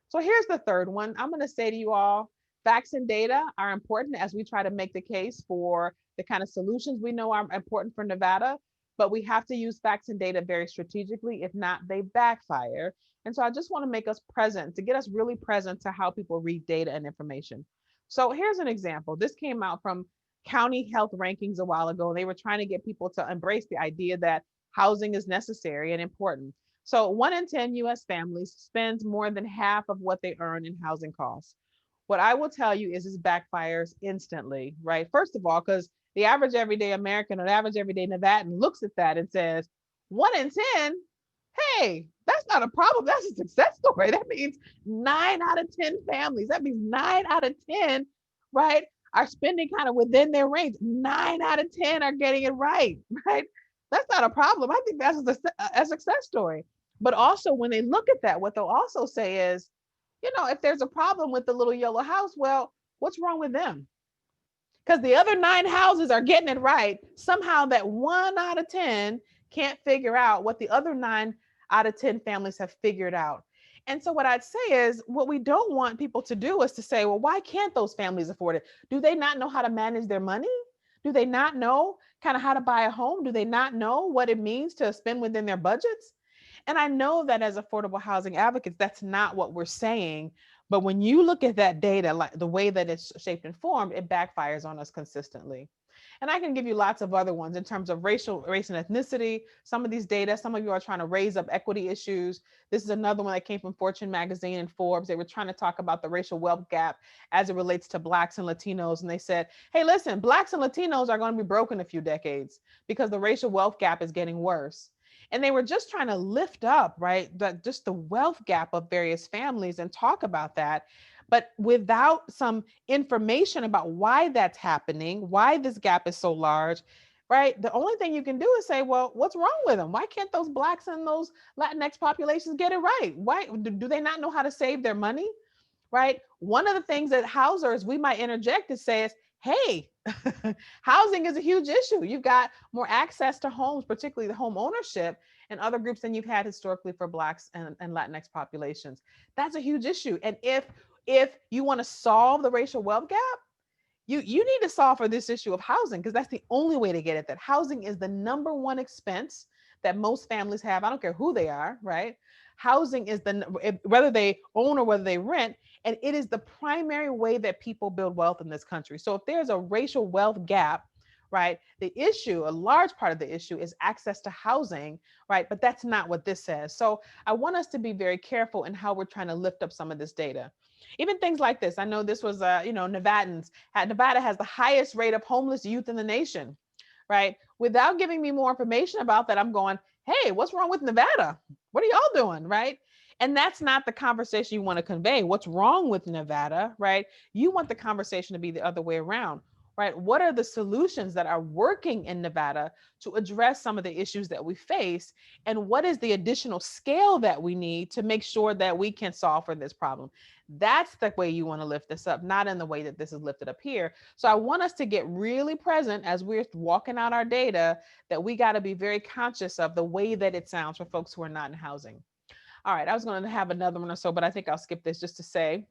So here's the third one. I'm going to say to you all, facts and data are important as we try to make the case for the kind of solutions we know are important for Nevada, but we have to use facts and data very strategically. If not, they backfire. And so I just want to make us present, to get us really present to how people read data and information. So here's an example. This came out from county health rankings a while ago. They were trying to get people to embrace the idea that housing is necessary and important. So 1 in 10 US families spends more than half of what they earn in housing costs. What I will tell you is this backfires instantly, right? First of all, because the average everyday American or average everyday Nevadan looks at that and says, 1 in 10, hey, that's not a problem. That's a success story. That means 9 out of 10 families. That means 9 out of 10, right, are spending kind of within their range. 9 out of 10 are getting it right, right? That's not a problem. I think that's a success story. But also when they look at that, what they'll also say is, if there's a problem with the little yellow house, well, what's wrong with them? Because the other 9 houses are getting it right. Somehow that 1 out of 10 can't figure out what the other 9 out of 10 families have figured out. And so what I'd say is what we don't want people to do is to say, well, why can't those families afford it? Do they not know how to manage their money? Do they not know kind of how to buy a home? Do they not know what it means to spend within their budgets? And I know that as affordable housing advocates, that's not what we're saying. But when you look at that data, like the way that it's shaped and formed, it backfires on us consistently. And I can give you lots of other ones in terms of race and ethnicity. Some of these data, some of you are trying to raise up equity issues. This is another one that came from Fortune magazine and Forbes. They were trying to talk about the racial wealth gap as it relates to Blacks and Latinos. And they said, hey, listen, Blacks and Latinos are going to be broke in a few decades because the racial wealth gap is getting worse. And they were just trying to lift up, right, just the wealth gap of various families and talk about that, but without some information about why that's happening, why this gap is so large, right? The only thing you can do is say, well, what's wrong with them? Why can't those Blacks and those Latinx populations get it right? Why do they not know how to save their money, right? One of the things that housers we might interject is say is, hey, housing is a huge issue. You've got more access to homes, particularly the home ownership, and other groups than you've had historically for Blacks and Latinx populations. That's a huge issue. And if you want to solve the racial wealth gap, you need to solve for this issue of housing, because that's the only way to get at that. Housing is the number one expense that most families have. I don't care who they are, right? Housing is whether they own or whether they rent, and it is the primary way that people build wealth in this country. So if there's a racial wealth gap, right, the issue, a large part of the issue is access to housing, right? But that's not what this says. So I want us to be very careful in how we're trying to lift up some of this data. Even things like this. I know this was, Nevadans. Nevada has the highest rate of homeless youth in the nation, right? Without giving me more information about that, I'm going, hey, what's wrong with Nevada? What are y'all doing, right? And that's not the conversation you want to convey. What's wrong with Nevada, right? You want the conversation to be the other way around, right? What are the solutions that are working in Nevada to address some of the issues that we face? And what is the additional scale that we need to make sure that we can solve for this problem? That's the way you want to lift this up, not in the way that this is lifted up here. So I want us to get really present as we're walking out our data, that we got to be very conscious of the way that it sounds for folks who are not in housing. All right, I was going to have another one or so, but I think I'll skip this just to say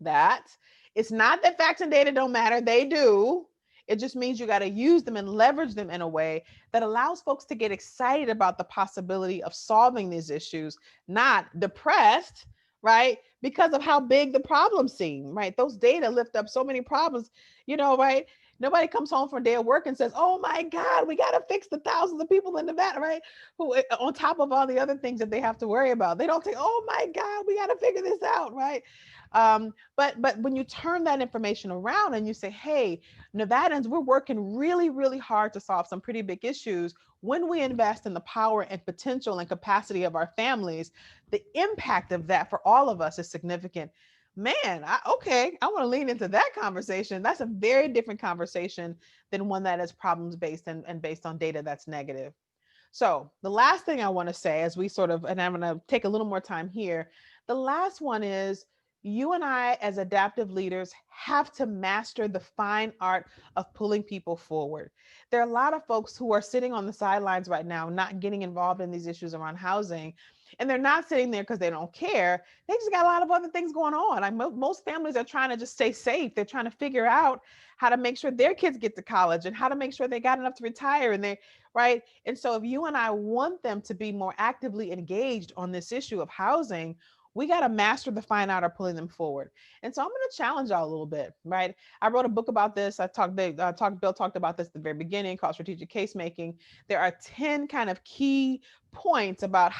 that it's not that facts and data don't matter. They do. It just means you got to use them and leverage them in a way that allows folks to get excited about the possibility of solving these issues, not depressed, right? Because of how big the problems seem, right? Those data lift up so many problems, right? Nobody comes home from a day of work and says, oh my God, we got to fix the thousands of people in Nevada, right? Who, on top of all the other things that they have to worry about. They don't say, oh my God, we got to figure this out, right? But when you turn that information around and you say, hey, Nevadans, we're working really, really hard to solve some pretty big issues. When we invest in the power and potential and capacity of our families, the impact of that for all of us is significant. Man, I want to lean into that conversation. That's a very different conversation than one that is problems based and based on data that's negative. So the last thing I want to say as we sort of, and I'm going to take a little more time here. The last one is you and I as adaptive leaders have to master the fine art of pulling people forward. There are a lot of folks who are sitting on the sidelines right now, not getting involved in these issues around housing. And they're not sitting there because they don't care. They just got a lot of other things going on. Most families are trying to just stay safe. They're trying to figure out how to make sure their kids get to college and how to make sure they got enough to retire. And they, right. And so if you and I want them to be more actively engaged on this issue of housing, we got to master the fine art of pulling them forward. And so I'm going to challenge y'all a little bit, right? I wrote a book about this. Bill talked about this at the very beginning, called Strategic Case Making. There are 10 kind of key points about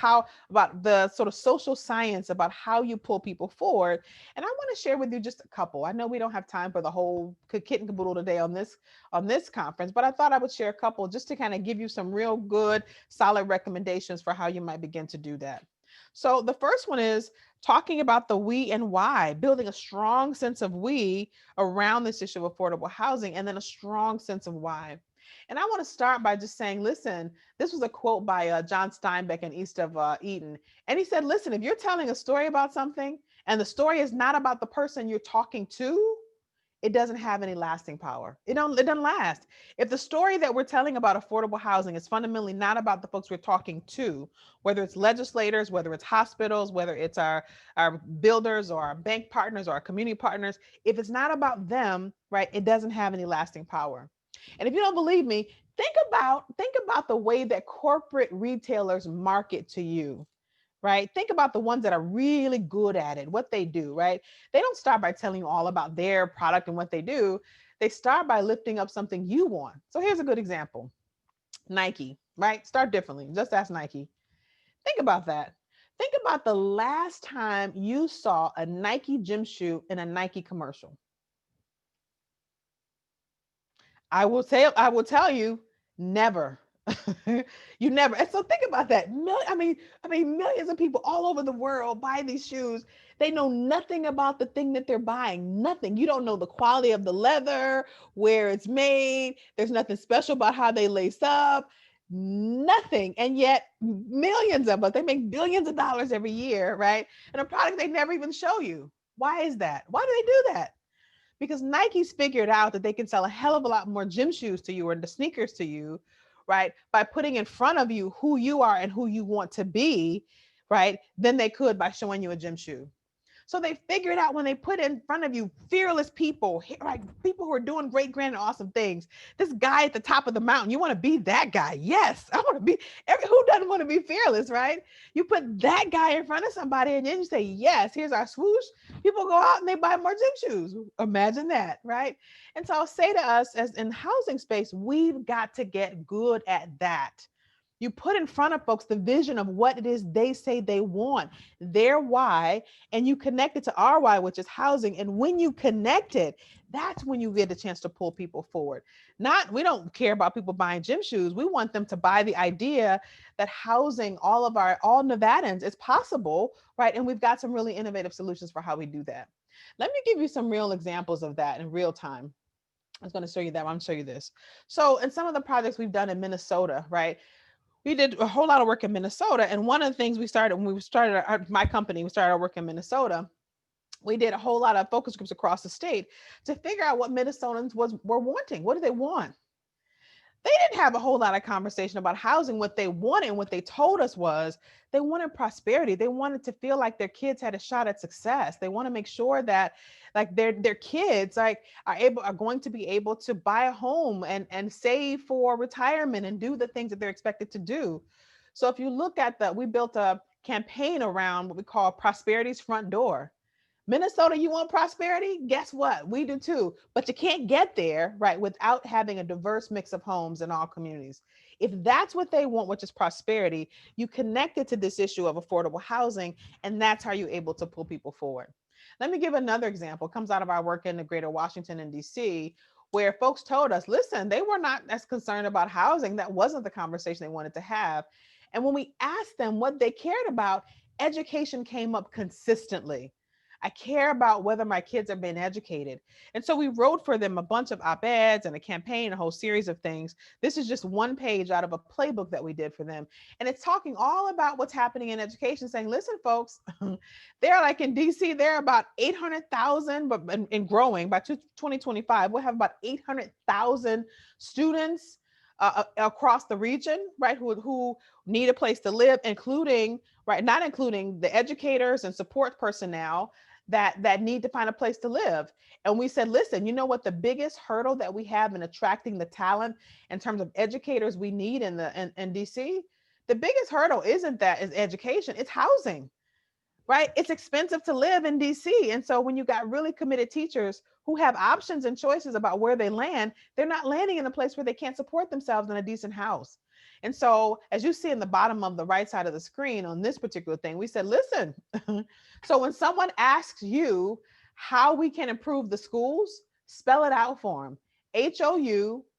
the sort of social science about how you pull people forward. And I want to share with you just a couple. I know we don't have time for the whole kit and caboodle today on this conference, but I thought I would share a couple just to kind of give you some real good, solid recommendations for how you might begin to do that. So the first one is talking about the we and why, building a strong sense of we around this issue of affordable housing, and then a strong sense of why. And I want to start by just saying, listen, this was a quote by John Steinbeck in East of Eden. And he said, listen, if you're telling a story about something and the story is not about the person you're talking to, it doesn't have any lasting power. It doesn't last. If the story that we're telling about affordable housing is fundamentally not about the folks we're talking to, whether it's legislators, whether it's hospitals, whether it's our builders or our bank partners or our community partners, if it's not about them, right, it doesn't have any lasting power. And if you don't believe me, think about the way that corporate retailers market to you. Right? Think about the ones that are really good at it, what they do, right? They don't start by telling you all about their product and what they do. They start by lifting up something you want. So here's a good example. Nike, right? Start differently. Just ask Nike. Think about that. Think about the last time you saw a Nike gym shoe in a Nike commercial. I will tell you, never. You never. And so think about that. Millions of people all over the world buy these shoes. They know nothing about the thing that they're buying. Nothing. You don't know the quality of the leather, where it's made. There's nothing special about how they lace up. Nothing. And yet millions of us, they make billions of dollars every year, right? And a product they never even show you. Why is that? Why do they do that? Because Nike's figured out that they can sell a hell of a lot more gym shoes to you or the sneakers to you, right? By putting in front of you who you are and who you want to be, right? Than they could by showing you a gym shoe. So they figured out when they put in front of you fearless people, like people who are doing great, grand, and awesome things. This guy at the top of the mountain, you want to be that guy. Yes, I want to be. Who doesn't want to be fearless, right? You put that guy in front of somebody and then you say, yes, here's our swoosh. People go out and they buy more gym shoes. Imagine that, right? And so I'll say to us, as in housing space, we've got to get good at that. You put in front of folks the vision of what it is they say they want, their why, and you connect it to our why, which is housing. And when you connect it, that's when you get a chance to pull people forward. We don't care about people buying gym shoes. We want them to buy the idea that housing all Nevadans is possible, right? And we've got some really innovative solutions for how we do that. Let me give you some real examples of that in real time. I was going to show you that. I'm going to show you this. So in some of the projects we've done in Minnesota, right? We did a whole lot of work in Minnesota. And one of the things we started when we started my company, we started our work in Minnesota. We did a whole lot of focus groups across the state to figure out what Minnesotans were wanting. What do they want? They didn't have a whole lot of conversation about housing. What they wanted and what they told us was they wanted prosperity. They wanted to feel like their kids had a shot at success. They want to make sure that like their kids are going to be able to buy a home and save for retirement and do the things that they're expected to do. So if you look at we built a campaign around what we call Prosperity's Front Door. Minnesota, you want prosperity? Guess what? We do too. But you can't get there, right, without having a diverse mix of homes in all communities. If that's what they want, which is prosperity, you connect it to this issue of affordable housing, and that's how you're able to pull people forward. Let me give another example. It comes out of our work in the greater Washington and DC, where folks told us, listen, they were not as concerned about housing. That wasn't the conversation they wanted to have. And when we asked them what they cared about, education came up consistently. I care about whether my kids are being educated. And so we wrote for them a bunch of op-eds and a campaign, a whole series of things. This is just one page out of a playbook that we did for them. And it's talking all about what's happening in education, saying, listen, folks, they're like in DC, they're about 800,000, but and growing by 2025, we'll have about 800,000 students across the region, right, who need a place to live, including, right, not including the educators and support personnel that need to find a place to live. And we said, listen, you know what the biggest hurdle that we have in attracting the talent in terms of educators we need in DC? The biggest hurdle isn't education, it's housing, right? It's expensive to live in DC. And so when you got really committed teachers who have options and choices about where they land, they're not landing in a place where they can't support themselves in a decent house. And so as you see in the bottom of the right side of the screen on this particular thing, we said, listen, so when someone asks you how we can improve the schools, spell it out for them.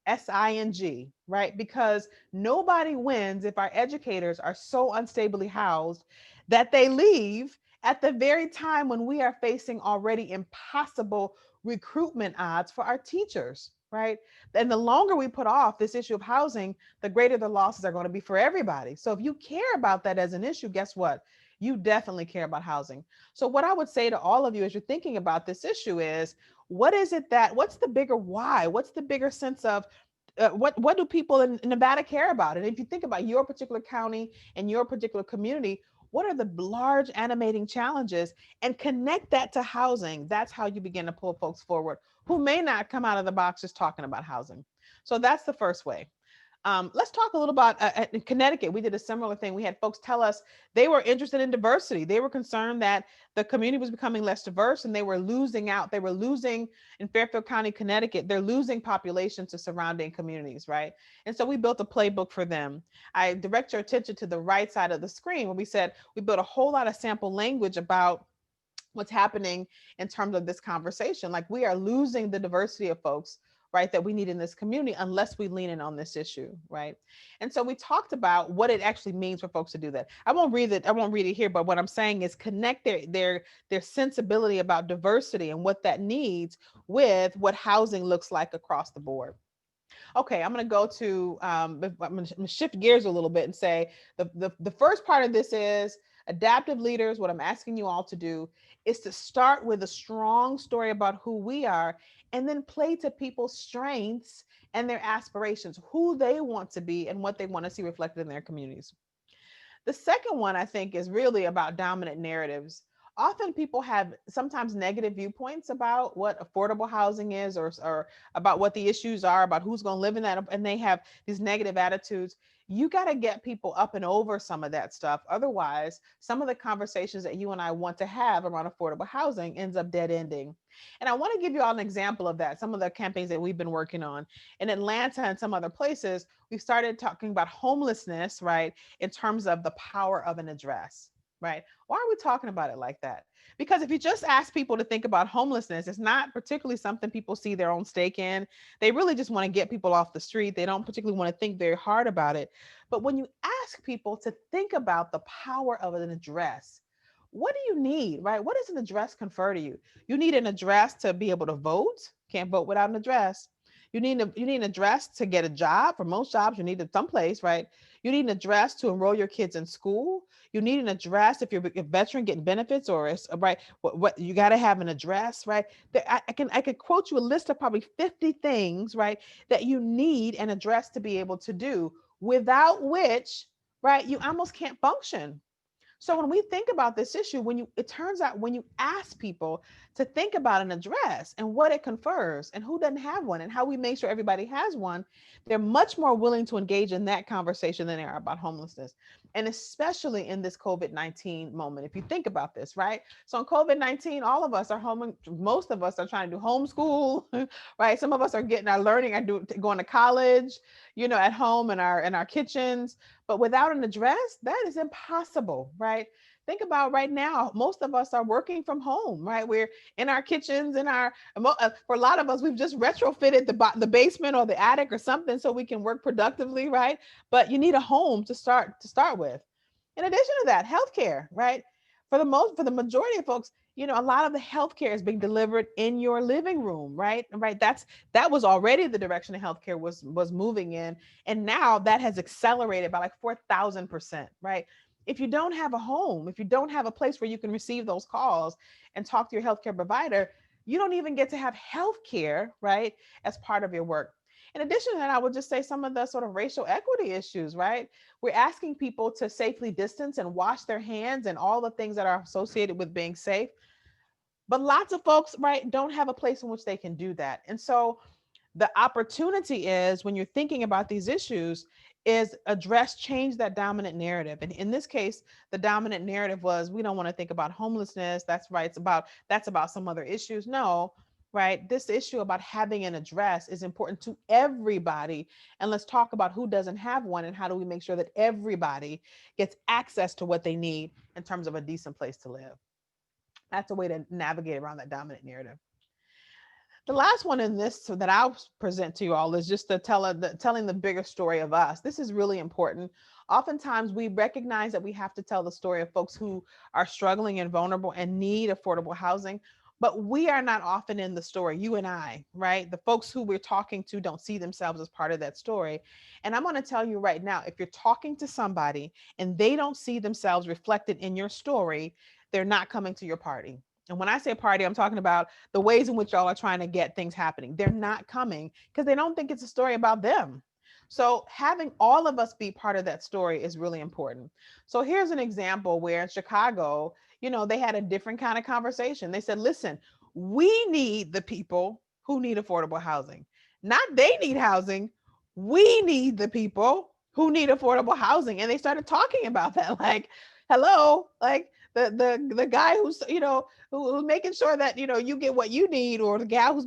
HOUSING, right? Because nobody wins if our educators are so unstably housed that they leave at the very time when we are facing already impossible recruitment odds for our teachers, right? And the longer we put off this issue of housing, the greater the losses are going to be for everybody. So if you care about that as an issue, guess what? You definitely care about housing. So what I would say to all of you as you're thinking about this issue is, what's the bigger why? What's the bigger sense of what do people in Nevada care about? And if you think about your particular county and your particular community, what are the large animating challenges, and connect that to housing? That's how you begin to pull folks forward who may not come out of the box just talking about housing. So that's the first way. Let's talk a little about in Connecticut. We did a similar thing. We had folks tell us they were interested in diversity. They were concerned that the community was becoming less diverse and they were losing out. They were losing in Fairfield County, Connecticut. They're losing population to surrounding communities, right? And so we built a playbook for them. I direct your attention to the right side of the screen where we said we built a whole lot of sample language about what's happening in terms of this conversation. Like, we are losing the diversity of folks, right, that we need in this community unless we lean in on this issue, right? And so we talked about what it actually means for folks to do that. I won't read it here, but what I'm saying is connect their sensibility about diversity and what that needs with what housing looks like across the board. Okay, I'm going to go to, I'm going to shift gears a little bit and say the first part of this is adaptive leaders. What I'm asking you all to do is to start with a strong story about who we are, and then play to people's strengths and their aspirations, who they want to be and what they want to see reflected in their communities. The second one, I think, is really about dominant narratives. Often people have sometimes negative viewpoints about what affordable housing is, or about what the issues are, about who's going to live in that, and they have these negative attitudes. You got to get people up and over some of that stuff. Otherwise, some of the conversations that you and I want to have around affordable housing ends up dead ending. And I want to give you all an example of that. Some of the campaigns that we've been working on in Atlanta and some other places, we've started talking about homelessness, right, in terms of the power of an address. Right? Why are we talking about it like that? Because if you just ask people to think about homelessness, it's not particularly something people see their own stake in. They really just want to get people off the street. They don't particularly want to think very hard about it. But when you ask people to think about the power of an address, what do you need, right? What does an address confer to you? You need an address to be able to vote. Can't vote without an address. You need an address to get a job. For most jobs, you need it someplace, right? You need an address to enroll your kids in school. You need an address if you're a veteran getting benefits, or right, what you got to have an address, right? I could quote you a list of probably 50 things, right, that you need an address to be able to do, without which, right, you almost can't function. So when we think about this issue, it turns out when you ask people to think about an address and what it confers and who doesn't have one and how we make sure everybody has one, they're much more willing to engage in that conversation than they are about homelessness. And especially in this COVID-19 moment, if you think about this, right? So in COVID-19, all of us are home, most of us are trying to do homeschool, right? Some of us are getting our learning, going to college, at home in our kitchens, but without an address, that is impossible, right? Think about right now, most of us are working from home, right? We're in our kitchens, for a lot of us, we've just retrofitted the basement or the attic or something so we can work productively, right? But you need a home to start with. In addition to that, healthcare, right? For the majority of folks, a lot of the healthcare is being delivered in your living room, right? Right. That was already the direction of healthcare was moving in, and now that has accelerated by like 4,000%, right? If you don't have a home, if you don't have a place where you can receive those calls and talk to your healthcare provider, you don't even get to have healthcare, right, as part of your work. In addition to that, I would just say some of the sort of racial equity issues, right? We're asking people to safely distance and wash their hands and all the things that are associated with being safe. But lots of folks, right, don't have a place in which they can do that. And so the opportunity is, when you're thinking about these issues, is change that dominant narrative. And in this case, the dominant narrative was, we don't want to think about homelessness. That's right. That's about some other issues. No, right. This issue about having an address is important to everybody. And let's talk about who doesn't have one and how do we make sure that everybody gets access to what they need in terms of a decent place to live. That's a way to navigate around that dominant narrative. The last one in this that I'll present to you all is just telling the bigger story of us. This is really important. Oftentimes we recognize that we have to tell the story of folks who are struggling and vulnerable and need affordable housing, but we are not often in the story, you and I, right? The folks who we're talking to don't see themselves as part of that story. And I'm going to tell you right now, if you're talking to somebody and they don't see themselves reflected in your story, they're not coming to your party. And when I say party, I'm talking about the ways in which y'all are trying to get things happening. They're not coming because they don't think it's a story about them. So having all of us be part of that story is really important. So here's an example where in Chicago, they had a different kind of conversation. They said, listen, we need the people who need affordable housing. Not they need housing. We need the people who need affordable housing. And they started talking about that, like, hello, like the guy who's, who's making sure that, you get what you need, or the gal who's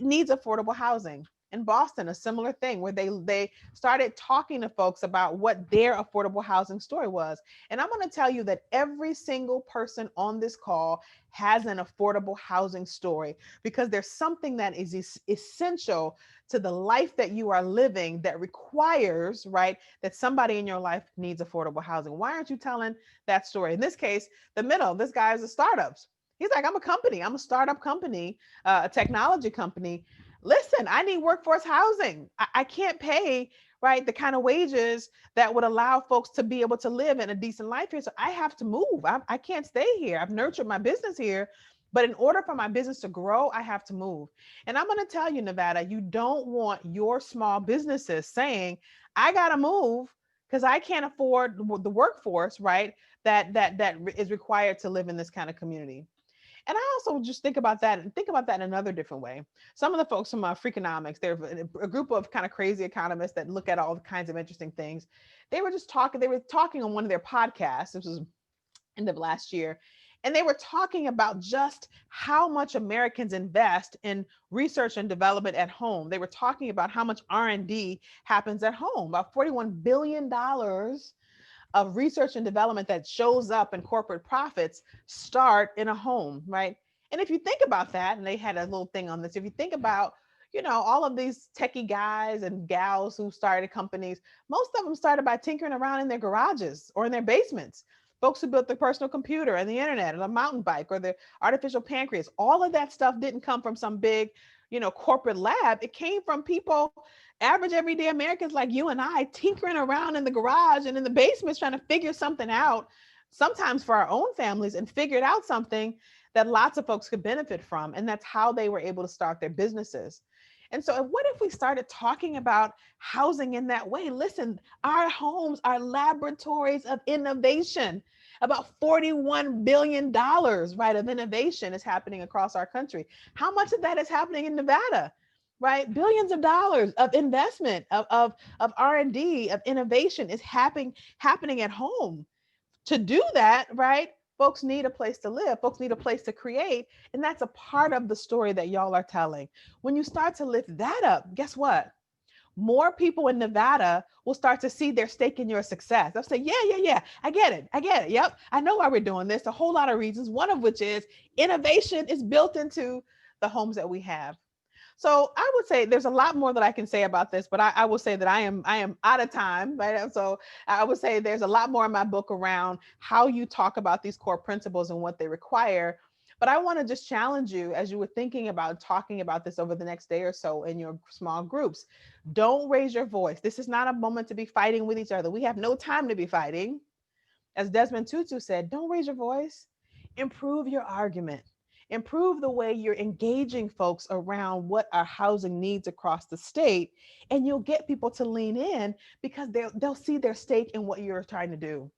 needs affordable housing. In Boston, a similar thing where they started talking to folks about what their affordable housing story was. And I'm going to tell you that every single person on this call has an affordable housing story, because there's something that is essential to the life that you are living that requires, right, that somebody in your life needs affordable housing. Why aren't you telling that story? In this case, this guy is a startup. He's like, I'm a startup company, a technology company. Listen, I need workforce housing. I can't pay, right, the kind of wages that would allow folks to be able to live in a decent life here. So I have to move. I can't stay here. I've nurtured my business here, but in order for my business to grow, I have to move. And I'm going to tell you, Nevada, you don't want your small businesses saying, I got to move because I can't afford the workforce, right, that is required to live in this kind of community. And I also just think about that in another different way. Some of the folks from Freakonomics, they're a group of kind of crazy economists that look at all kinds of interesting things. They were talking on one of their podcasts. This was end of last year. And they were talking about just how much Americans invest in research and development at home. They were talking about how much R&D happens at home, about $41 billion of research and development that shows up in corporate profits start in a home, right? And if you think about that, and they had a little thing on this, if you think about, all of these techie guys and gals who started companies, most of them started by tinkering around in their garages or in their basements. Folks who built the personal computer and the internet and a mountain bike or the artificial pancreas, all of that stuff didn't come from some big, corporate lab. It came from people, average everyday Americans like you and I, tinkering around in the garage and in the basements trying to figure something out, sometimes for our own families, and figured out something that lots of folks could benefit from. And that's how they were able to start their businesses. And so what if we started talking about housing in that way? Listen, our homes are laboratories of innovation. About $41 billion, right, of innovation is happening across our country. How much of that is happening in Nevada? right? Billions of dollars of investment, of R&D, of innovation is happening at home. To do that, right? Folks need a place to live. Folks need a place to create. And that's a part of the story that y'all are telling. When you start to lift that up, guess what? More people in Nevada will start to see their stake in your success. They'll say, yeah, I get it. Yep, I know why we're doing this. A whole lot of reasons, one of which is innovation is built into the homes that we have. So I would say there's a lot more that I can say about this, but I will say that I am out of time, right? So I would say there's a lot more in my book around how you talk about these core principles and what they require. But I want to just challenge you as you were thinking about talking about this over the next day or so in your small groups. Don't raise your voice. This is not a moment to be fighting with each other. We have no time to be fighting. As Desmond Tutu said, don't raise your voice. Improve your argument. Improve the way you're engaging folks around what our housing needs across the state, and you'll get people to lean in because they'll see their stake in what you're trying to do.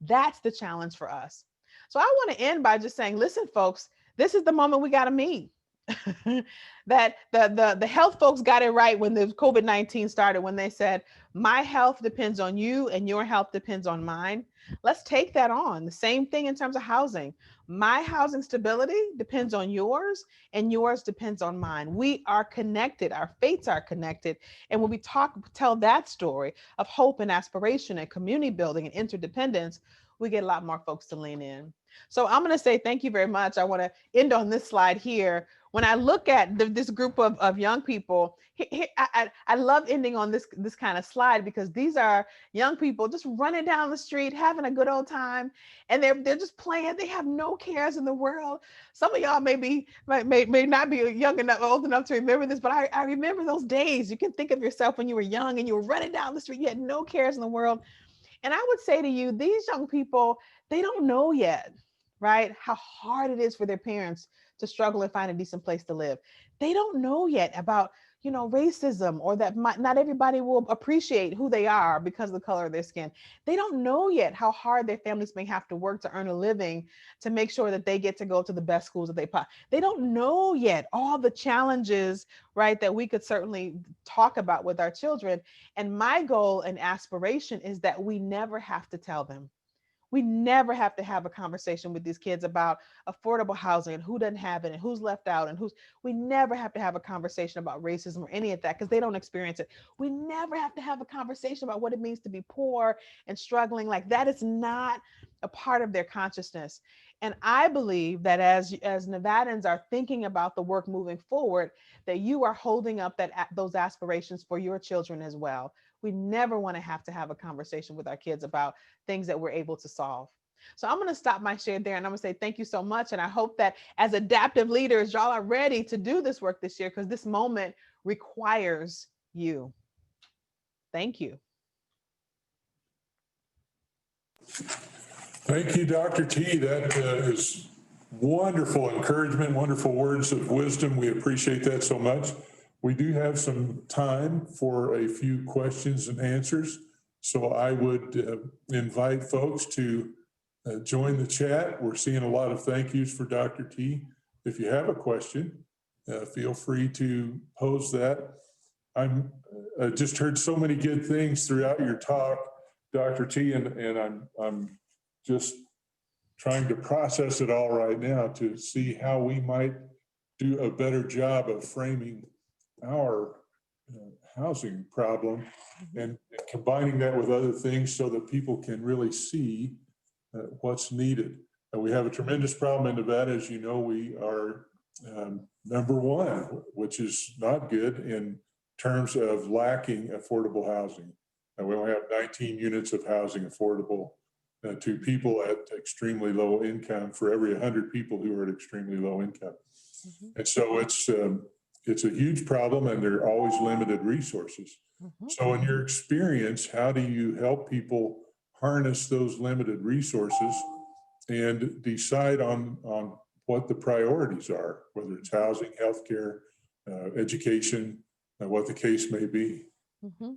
That's the challenge for us. So I want to end by just saying, listen, folks, this is the moment we got to meet. That the health folks got it right when the COVID-19 started, when they said, my health depends on you and your health depends on mine. Let's take that on. The same thing in terms of housing. My housing stability depends on yours and yours depends on mine. We are connected. Our fates are connected. And when we tell that story of hope and aspiration and community building and interdependence, we get a lot more folks to lean in. So I'm going to say thank you very much. I want to end on this slide here. When I look at this group of young people, I love ending on this kind of slide because these are young people just running down the street, having a good old time, and they're just playing. They have no cares in the world. Some of y'all may not be young enough, old enough to remember this, but I remember those days. You can think of yourself when you were young and you were running down the street. You had no cares in the world. And I would say to you, these young people, they don't know yet, right, how hard it is for their parents to struggle and find a decent place to live. They don't know yet about, racism, or that not everybody will appreciate who they are because of the color of their skin. They don't know yet how hard their families may have to work to earn a living to make sure that they get to go to the best schools that they don't know yet all the challenges, right, that we could certainly talk about with our children. And my goal and aspiration is that we never have to tell them. We never have to have a conversation with these kids about affordable housing and who doesn't have it and who's left out and we never have to have a conversation about racism or any of that because they don't experience it. We never have to have a conversation about what it means to be poor and struggling. Like, that is not a part of their consciousness. And I believe that as Nevadans are thinking about the work moving forward, that you are holding up those aspirations for your children as well. We never want to have a conversation with our kids about things that we're able to solve. So I'm going to stop my share there and I'm going to say thank you so much. And I hope that as adaptive leaders, y'all are ready to do this work this year because this moment requires you. Thank you. Thank you, Dr. T. That is wonderful encouragement, wonderful words of wisdom. We appreciate that so much. We do have some time for a few questions and answers. So I would invite folks to join the chat. We're seeing a lot of thank yous for Dr. T. If you have a question, feel free to pose that. I just heard so many good things throughout your talk, Dr. T, and I'm just trying to process it all right now to see how we might do a better job of framing our housing problem and combining that with other things so that people can really see what's needed. And we have a tremendous problem in Nevada. As you know, we are number one, which is not good in terms of lacking affordable housing. And we only have 19 units of housing affordable to people at extremely low income for every 100 people who are at extremely low income. Mm-hmm. And so it's a huge problem and there are always limited resources. Mm-hmm. So in your experience, how do you help people harness those limited resources and decide on what the priorities are, whether it's housing, healthcare, education, what the case may be? Mm-hmm.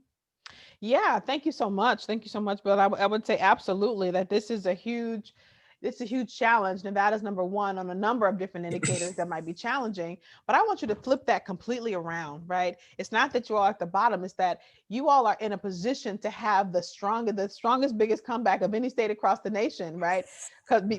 Yeah, thank you so much. Thank you so much, Bill. I would say absolutely that this is a huge it's a huge challenge. Nevada's #1 on a number of different indicators that might be challenging, but I want you to flip that completely around, right? It's not that you all are at the bottom, it's that you all are in a position to have the strongest, biggest comeback of any state across the nation, right?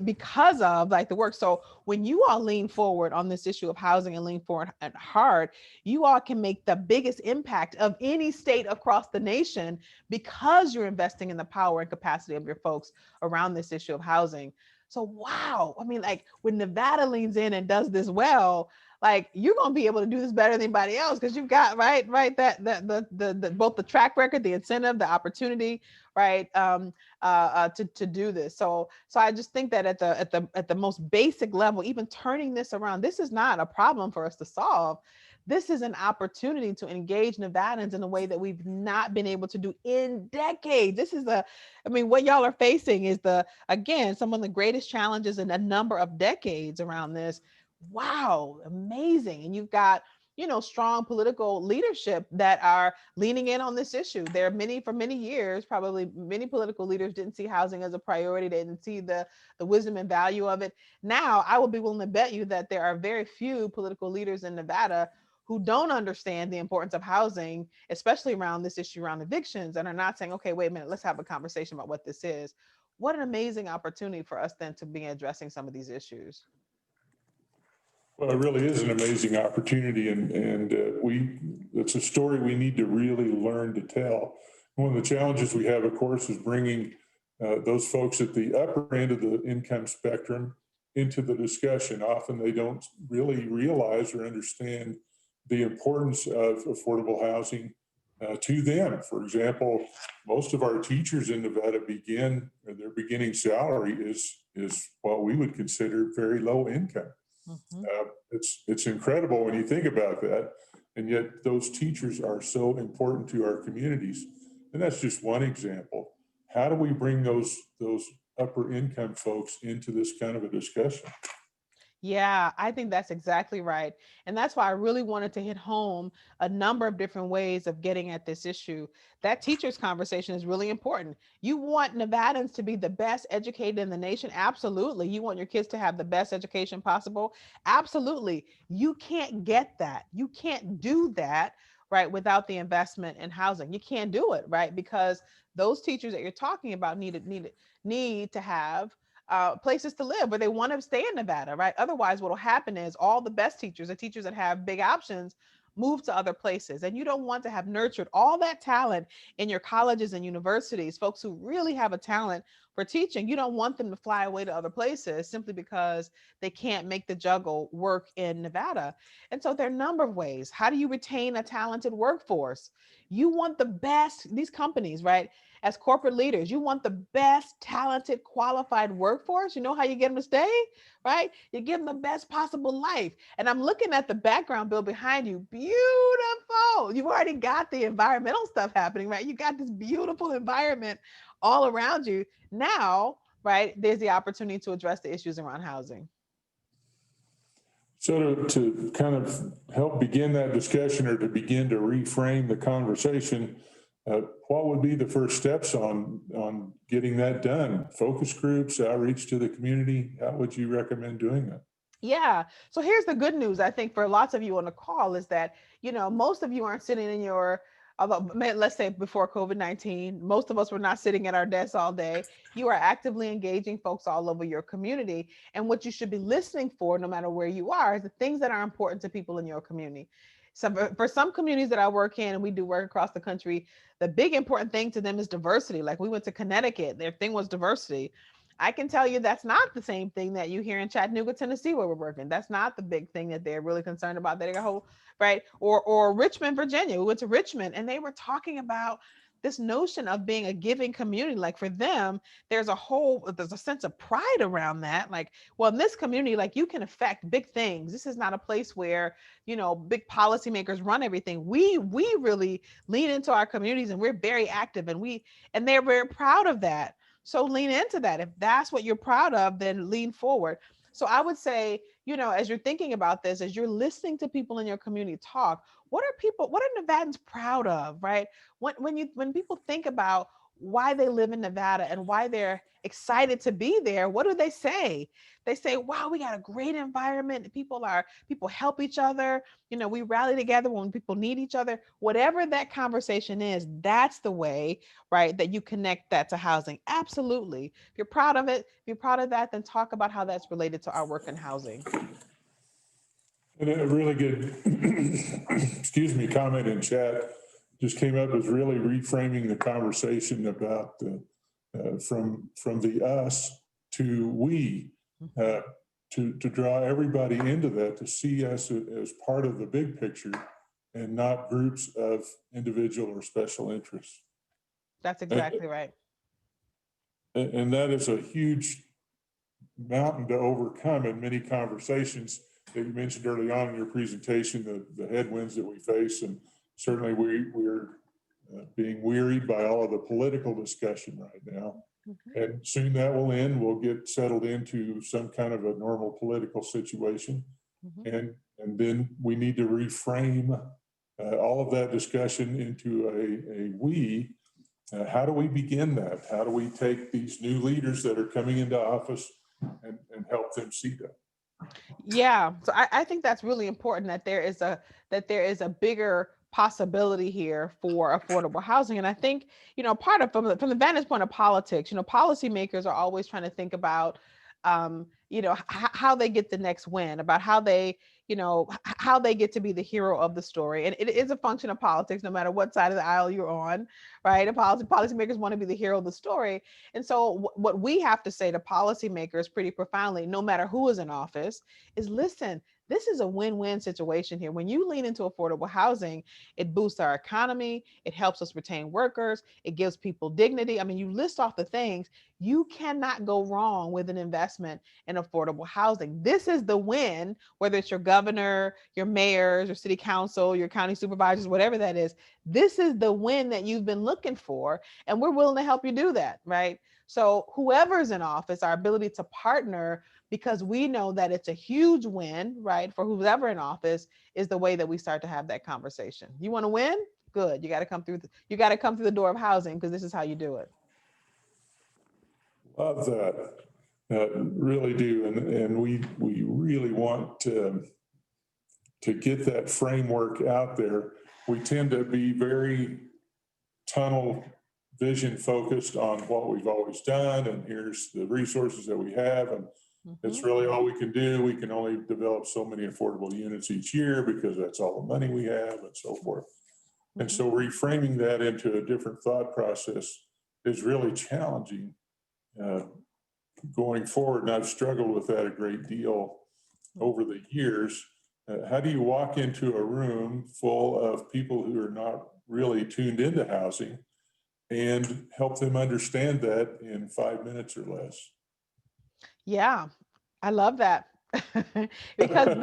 Because of like the work. So when you all lean forward on this issue of housing and lean forward and hard, you all can make the biggest impact of any state across the nation because you're investing in the power and capacity of your folks around this issue of housing. So, wow. I mean, like when Nevada leans in and does this well, like you're going to be able to do this better than anybody else because you've got right the both the track record, the incentive, the opportunity, right, to do this. So I just think that at the most basic level, even turning this around, this is not a problem for us to solve. This is an opportunity to engage Nevadans in a way that we've not been able to do in decades. This is what y'all are facing is again, some of the greatest challenges in a number of decades around this. Wow, amazing. And you've got, strong political leadership that are leaning in on this issue. There are for many years, probably many political leaders didn't see housing as a priority. They didn't see the wisdom and value of it. Now, I will be willing to bet you that there are very few political leaders in Nevada who don't understand the importance of housing, especially around this issue around evictions, and are not saying, okay, wait a minute, let's have a conversation about what this is. What an amazing opportunity for us then to be addressing some of these issues. Well, it really is an amazing opportunity, and it's a story we need to really learn to tell. One of the challenges we have, of course, is bringing those folks at the upper end of the income spectrum into the discussion. Often they don't really realize or understand the importance of affordable housing to them. For example, most of our teachers in Nevada their beginning salary is what we would consider very low income. Mm-hmm. It's incredible when you think about that, and yet those teachers are so important to our communities. And that's just one example. How do we bring those upper income folks into this kind of a discussion? Yeah, I think that's exactly right. And that's why I really wanted to hit home a number of different ways of getting at this issue. That teachers conversation is really important. You want Nevadans to be the best educated in the nation? Absolutely. You want your kids to have the best education possible? Absolutely. You can't get that. You can't do that, right, without the investment in housing. You can't do it, right? Because those teachers that you're talking about need to have places to live where they want to stay in Nevada, right? Otherwise, what will happen is all the best teachers, the teachers that have big options, move to other places. And you don't want to have nurtured all that talent in your colleges and universities, folks who really have a talent for teaching. You don't want them to fly away to other places simply because they can't make the juggle work in Nevada. And so there are a number of ways. How do you retain a talented workforce? You want the best, these companies, right? As corporate leaders, you want the best, talented, qualified workforce. You know how you get them to stay, right? You give them the best possible life. And I'm looking at the background bill behind you. Beautiful. You've already got the environmental stuff happening, right? You got this beautiful environment all around you. Now, right, there's the opportunity to address the issues around housing. So to kind of help begin that discussion or to begin to reframe the conversation, what would be the first steps on getting that done? Focus groups, outreach to the community. How would you recommend doing that? Yeah. So here's the good news, I think, for lots of you on the call is that, most of you aren't sitting in although let's say before COVID-19, most of us were not sitting at our desks all day. You are actively engaging folks all over your community. And what you should be listening for, no matter where you are, is the things that are important to people in your community. So for some communities that I work in, and we do work across the country, the big important thing to them is diversity. Like we went to Connecticut, their thing was diversity. I can tell you that's not the same thing that you hear in Chattanooga, Tennessee, where we're working. That's not the big thing that they're really concerned about. They got a whole, right? Or Richmond, Virginia. We went to Richmond and they were talking about this notion of being a giving community. Like for them, there's a sense of pride around that. Like, well, in this community, like you can affect big things. This is not a place where, big policymakers run everything. We really lean into our communities and we're very active and they're very proud of that. So lean into that. If that's what you're proud of, then lean forward. So I would say, as you're thinking about this, as you're listening to people in your community talk, what are Nevadans proud of, right? When people think about why they live in Nevada and why they're excited to be there, what do they say? They say, wow, we got a great environment. People help each other. You know, we rally together when people need each other. Whatever that conversation is, that's the way, right, that you connect that to housing. Absolutely. If you're proud of it, if you're proud of that, then talk about how that's related to our work in housing. And a really good, excuse me, comment in chat just came up as really reframing the conversation about from the us to we, to draw everybody into that, to see us as part of the big picture and not groups of individual or special interests. That's exactly right. And that is a huge mountain to overcome in many conversations that you mentioned early on in your presentation, the headwinds that we face. And certainly we're being wearied by all of the political discussion right now. And soon that will end. We'll get settled into some kind of a normal political situation. And then we need to reframe all of that discussion into a we. How do we begin that? How do we take these new leaders that are coming into office and help them see that? Yeah, so I think that's really important, that there is a bigger possibility here for affordable housing. And I think, you know, part of from the vantage point of politics, you know, policymakers are always trying to think about you know, how they get the next win, about how they, you know, how they get to be the hero of the story. And it is a function of politics, no matter what side of the aisle you're on, right? Policymakers want to be the hero of the story. And so what we have to say to policymakers pretty profoundly, no matter who is in office, is listen, this is a win-win situation here. When you lean into affordable housing, it boosts our economy, it helps us retain workers, it gives people dignity. I mean, you list off the things. You cannot go wrong with an investment in affordable housing. This is the win, whether it's your governor, your mayors, your city council, your county supervisors, whatever that is. This is the win that you've been looking for, and we're willing to help you do that, right? So whoever's in office, our ability to partner, because we know that it's a huge win, right, for whoever in office, is the way that we start to have that conversation. You want to win? Good. You got to come through. You got to come through the door of housing, because this is how you do it. Love that. Really do. And we really want to get that framework out there. We tend to be very tunnel vision focused on what we've always done, and here's the resources that we have, and it's really all we can do. We can only develop so many affordable units each year because that's all the money we have, and so forth. And so reframing that into a different thought process is really challenging going forward. And I've struggled with that a great deal over the years. How do you walk into a room full of people who are not really tuned into housing and help them understand that in 5 minutes or less? Yeah, I love that. because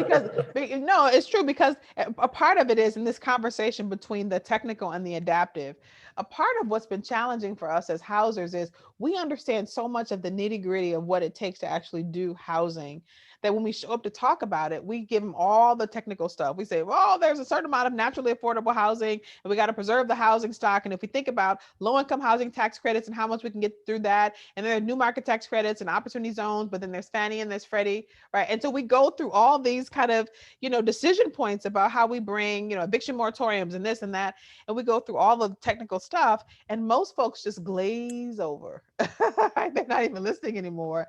no, it's true, because a part of it is in this conversation between the technical and the adaptive. A part of what's been challenging for us as housers is we understand so much of the nitty-gritty of what it takes to actually do housing, that when we show up to talk about it, we give them all the technical stuff. We say, well, there's a certain amount of naturally affordable housing, and we got to preserve the housing stock. And if we think about low-income housing tax credits and how much we can get through that, and there are new market tax credits and opportunity zones, but then there's Fannie and there's Freddie, right? And so we go through all these kind of, you know, decision points about how we bring, you know, eviction moratoriums and this and that, and we go through all the technical stuff, and most folks just glaze over. They're not even listening anymore.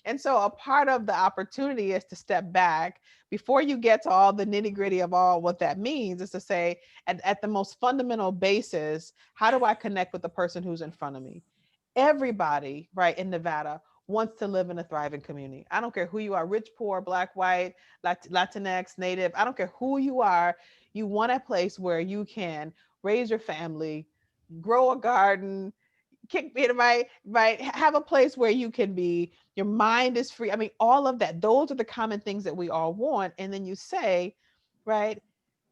And so a part of the opportunity is to step back before you get to all the nitty gritty of all what that means, is to say, at the most fundamental basis, how do I connect with the person who's in front of me? Everybody, right, in Nevada wants to live in a thriving community. I don't care who you are, rich, poor, Black, white, Latinx, Native, I don't care who you are. You want a place where you can raise your family, grow a garden, right, have a place where you can be, your mind is free. I mean, all of that, those are the common things that we all want. And then you say, right,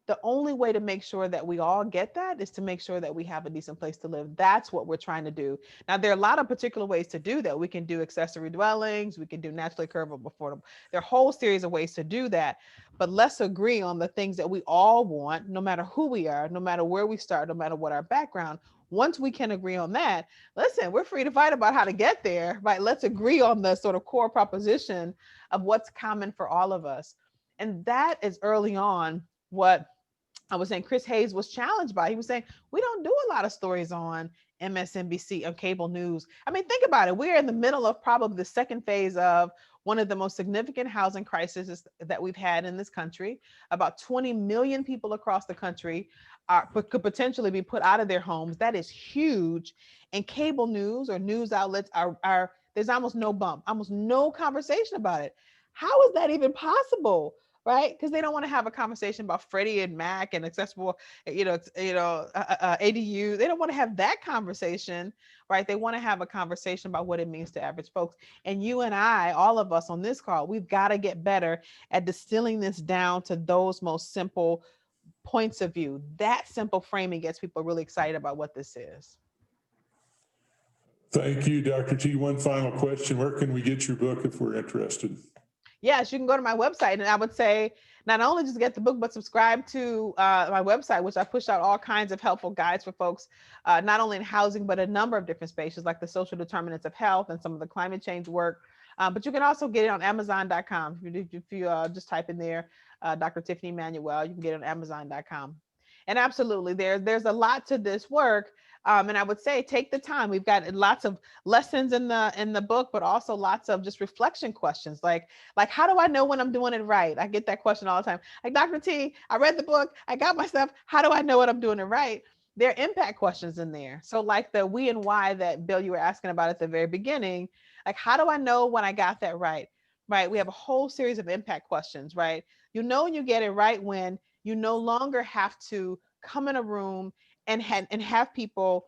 the only way to make sure that we all get that is to make sure that we have a decent place to live. That's what we're trying to do. Now, there are a lot of particular ways to do that. We can do accessory dwellings. We can do naturally occurable, affordable. There are a whole series of ways to do that. But let's agree on the things that we all want, no matter who we are, no matter where we start, no matter what our background. Once we can agree on that, listen, we're free to fight about how to get there, right? Let's agree on the sort of core proposition of what's common for all of us. And that is early on what I was saying Chris Hayes was challenged by. He was saying, we don't do a lot of stories on MSNBC, on cable news. I mean, think about it. We're in the middle of probably the second phase of one of the most significant housing crises that we've had in this country. About 20 million people across the country could potentially be put out of their homes. That is huge. And cable news or news outlets are there's almost no bump, almost no conversation about it. How is that even possible? Right? Because they don't want to have a conversation about Freddie and Mac and accessible, ADU. They don't want to have that conversation, right? They want to have a conversation about what it means to average folks. And you and I, all of us on this call, we've got to get better at distilling this down to those most simple points of view. That simple framing gets people really excited about what this is. Thank you, Dr. T. One final question. Where can we get your book if we're interested? Yes, you can go to my website, and I would say not only just get the book, but subscribe to my website, which I push out all kinds of helpful guides for folks, not only in housing, but a number of different spaces like the social determinants of health and some of the climate change work. But you can also get it on Amazon.com. If you just type in there, Dr. Tiffany Manuel, you can get it on Amazon.com. And absolutely, there's a lot to this work. And I would say take the time. We've got lots of lessons in the book, but also lots of just reflection questions like how do I know when I'm doing it right? I get that question all the time. Like, Dr. T, I read the book, I got my stuff. How do I know when I'm doing it right? There are impact questions in there. So like the we and why that, Bill, you were asking about at the very beginning, like how do I know when I got that right? Right. We have a whole series of impact questions, right? You know you get it right when you no longer have to come in a room and have people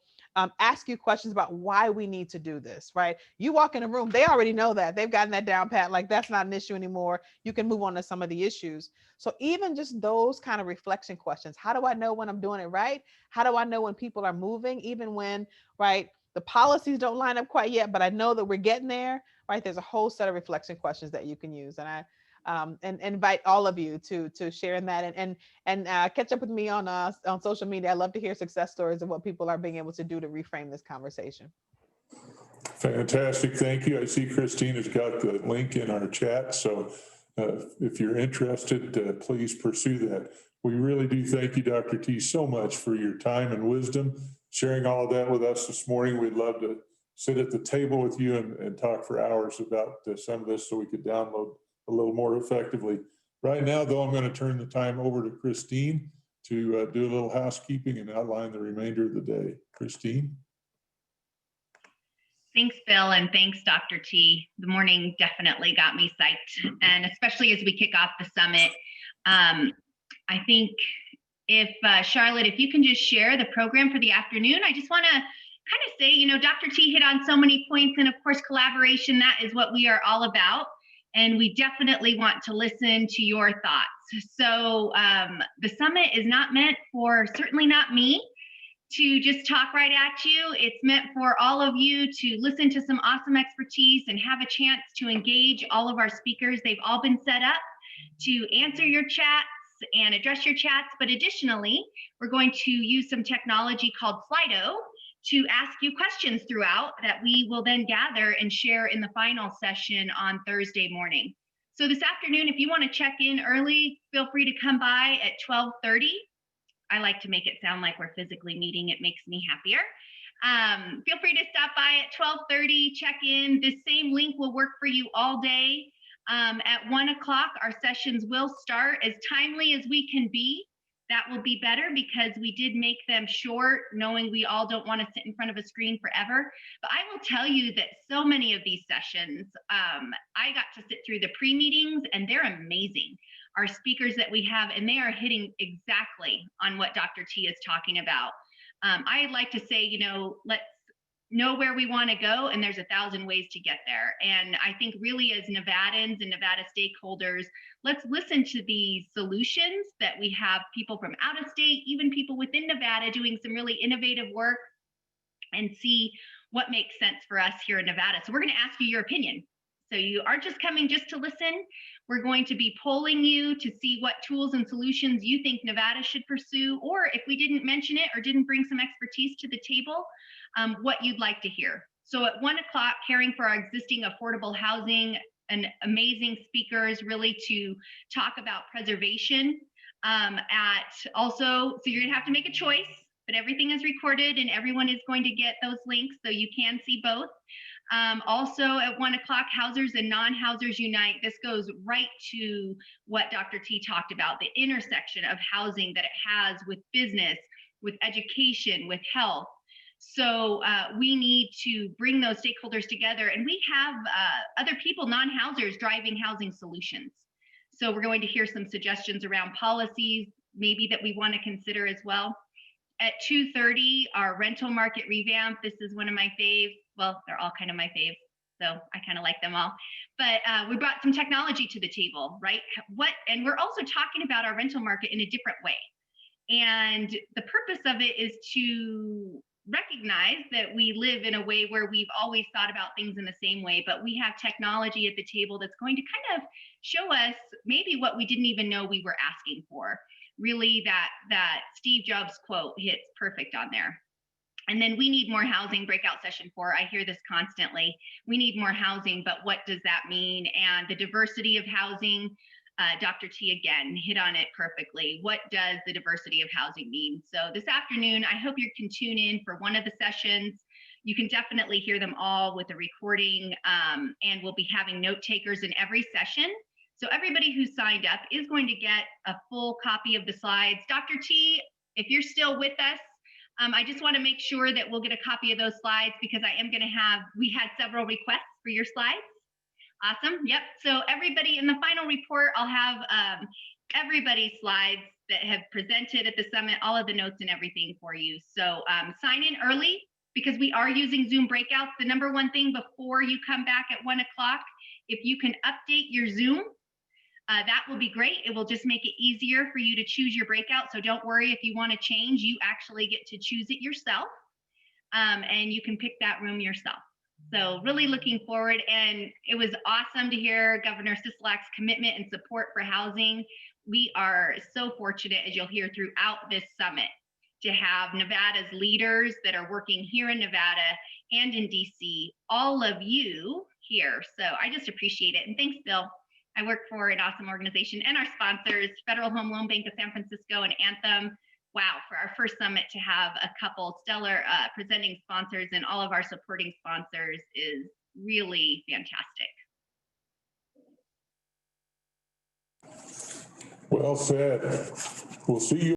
ask you questions about why we need to do this, right? You walk in a room, they already know that. They've gotten that down pat, like that's not an issue anymore. You can move on to some of the issues. So even just those kind of reflection questions, how do I know when I'm doing it right? How do I know when people are moving, even when, right, the policies don't line up quite yet, but I know that we're getting there, right? There's a whole set of reflection questions that you can use. And I and invite all of you to share in that and catch up with me on social media. I love to hear success stories of what people are being able to do to reframe this conversation. Fantastic. Thank you. I see Christine has got the link in our chat. So if you're interested, please pursue that. We really do thank you, Dr. T, so much for your time and wisdom, sharing all of that with us this morning. We'd love to sit at the table with you and talk for hours about some of this so we could download a little more effectively. Right now, though, I'm going to turn the time over to Christine to do a little housekeeping and outline the remainder of the day. Christine? Thanks, Bill, and thanks, Dr. T. The morning definitely got me psyched, and especially as we kick off the summit. I think if, Charlotte, if you can just share the program for the afternoon, I just want to kind of say, Dr. T hit on so many points, and of course, collaboration, that is what we are all about. And we definitely want to listen to your thoughts. So the summit is not meant for, certainly not me, to just talk right at you. It's meant for all of you to listen to some awesome expertise and have a chance to engage all of our speakers. They've all been set up to answer your chats and address your chats. But additionally, we're going to use some technology called Slido to ask you questions throughout that we will then gather and share in the final session on Thursday morning. So this afternoon, if you want to check in early, feel free to come by at 12:30. I like to make it sound like we're physically meeting. It makes me happier. Feel free to stop by at 12:30, check in. This same link will work for you all day. At 1 o'clock, our sessions will start as timely as we can be. That will be better because we did make them short, knowing we all don't want to sit in front of a screen forever. But I will tell you that so many of these sessions, I got to sit through the pre-meetings and they're amazing. Our speakers that we have, and they are hitting exactly on what Dr. T is talking about. I like to say, let's know where we want to go, and there's 1,000 ways to get there. And I think really as Nevadans and Nevada stakeholders, let's listen to these solutions that we have people from out of state, even people within Nevada doing some really innovative work, and see what makes sense for us here in Nevada. So we're going to ask you your opinion. So you aren't just coming just to listen. We're going to be polling you to see what tools and solutions you think Nevada should pursue, or if we didn't mention it or didn't bring some expertise to the table, what you'd like to hear. So at 1 o'clock, caring for our existing affordable housing, and amazing speakers really to talk about preservation. So you're gonna have to make a choice, but everything is recorded and everyone is going to get those links so you can see both. Also at 1 o'clock, Housers and Non-Housers Unite. This goes right to what Dr. T talked about, the intersection of housing that it has with business, with education, with health. So we need to bring those stakeholders together, and we have other people, non-housers, driving housing solutions. So we're going to hear some suggestions around policies, maybe that we want to consider as well. At 2:30, our rental market revamp. This is one of my faves. Well, they're all kind of my faves, so I kind of like them all. But we brought some technology to the table, right? And we're also talking about our rental market in a different way. And the purpose of it is to recognize that we live in a way where we've always thought about things in the same way, but we have technology at the table that's going to kind of show us maybe what we didn't even know we were asking for. Really, that Steve Jobs quote hits perfect on there. And then we need more housing, breakout session 4. I hear this constantly. We need more housing, but what does that mean? And the diversity of housing, Dr. T again hit on it perfectly. What does the diversity of housing mean? So this afternoon, I hope you can tune in for one of the sessions. You can definitely hear them all with the recording, and we'll be having note takers in every session. So everybody who signed up is going to get a full copy of the slides. Dr. T, if you're still with us, I just want to make sure that we'll get a copy of those slides, because we had several requests for your slides. Awesome. Yep. So everybody, in the final report, I'll have everybody's slides that have presented at the summit, all of the notes and everything for you. So sign in early, because we are using Zoom breakouts. The number one thing before you come back at 1 o'clock, if you can update your Zoom, that will be great. It will just make it easier for you to choose your breakout. So don't worry if you want to change, you actually get to choose it yourself, and you can pick that room yourself. So really looking forward, and it was awesome to hear Governor Sisolak's commitment and support for housing. We are so fortunate, as you'll hear throughout this summit, to have Nevada's leaders that are working here in Nevada and in DC, all of you here. So I just appreciate it. And thanks, Bill. I work for an awesome organization, and our sponsors, Federal Home Loan Bank of San Francisco and Anthem. Wow, for our first summit to have a couple stellar presenting sponsors and all of our supporting sponsors is really fantastic. Well said. We'll see you.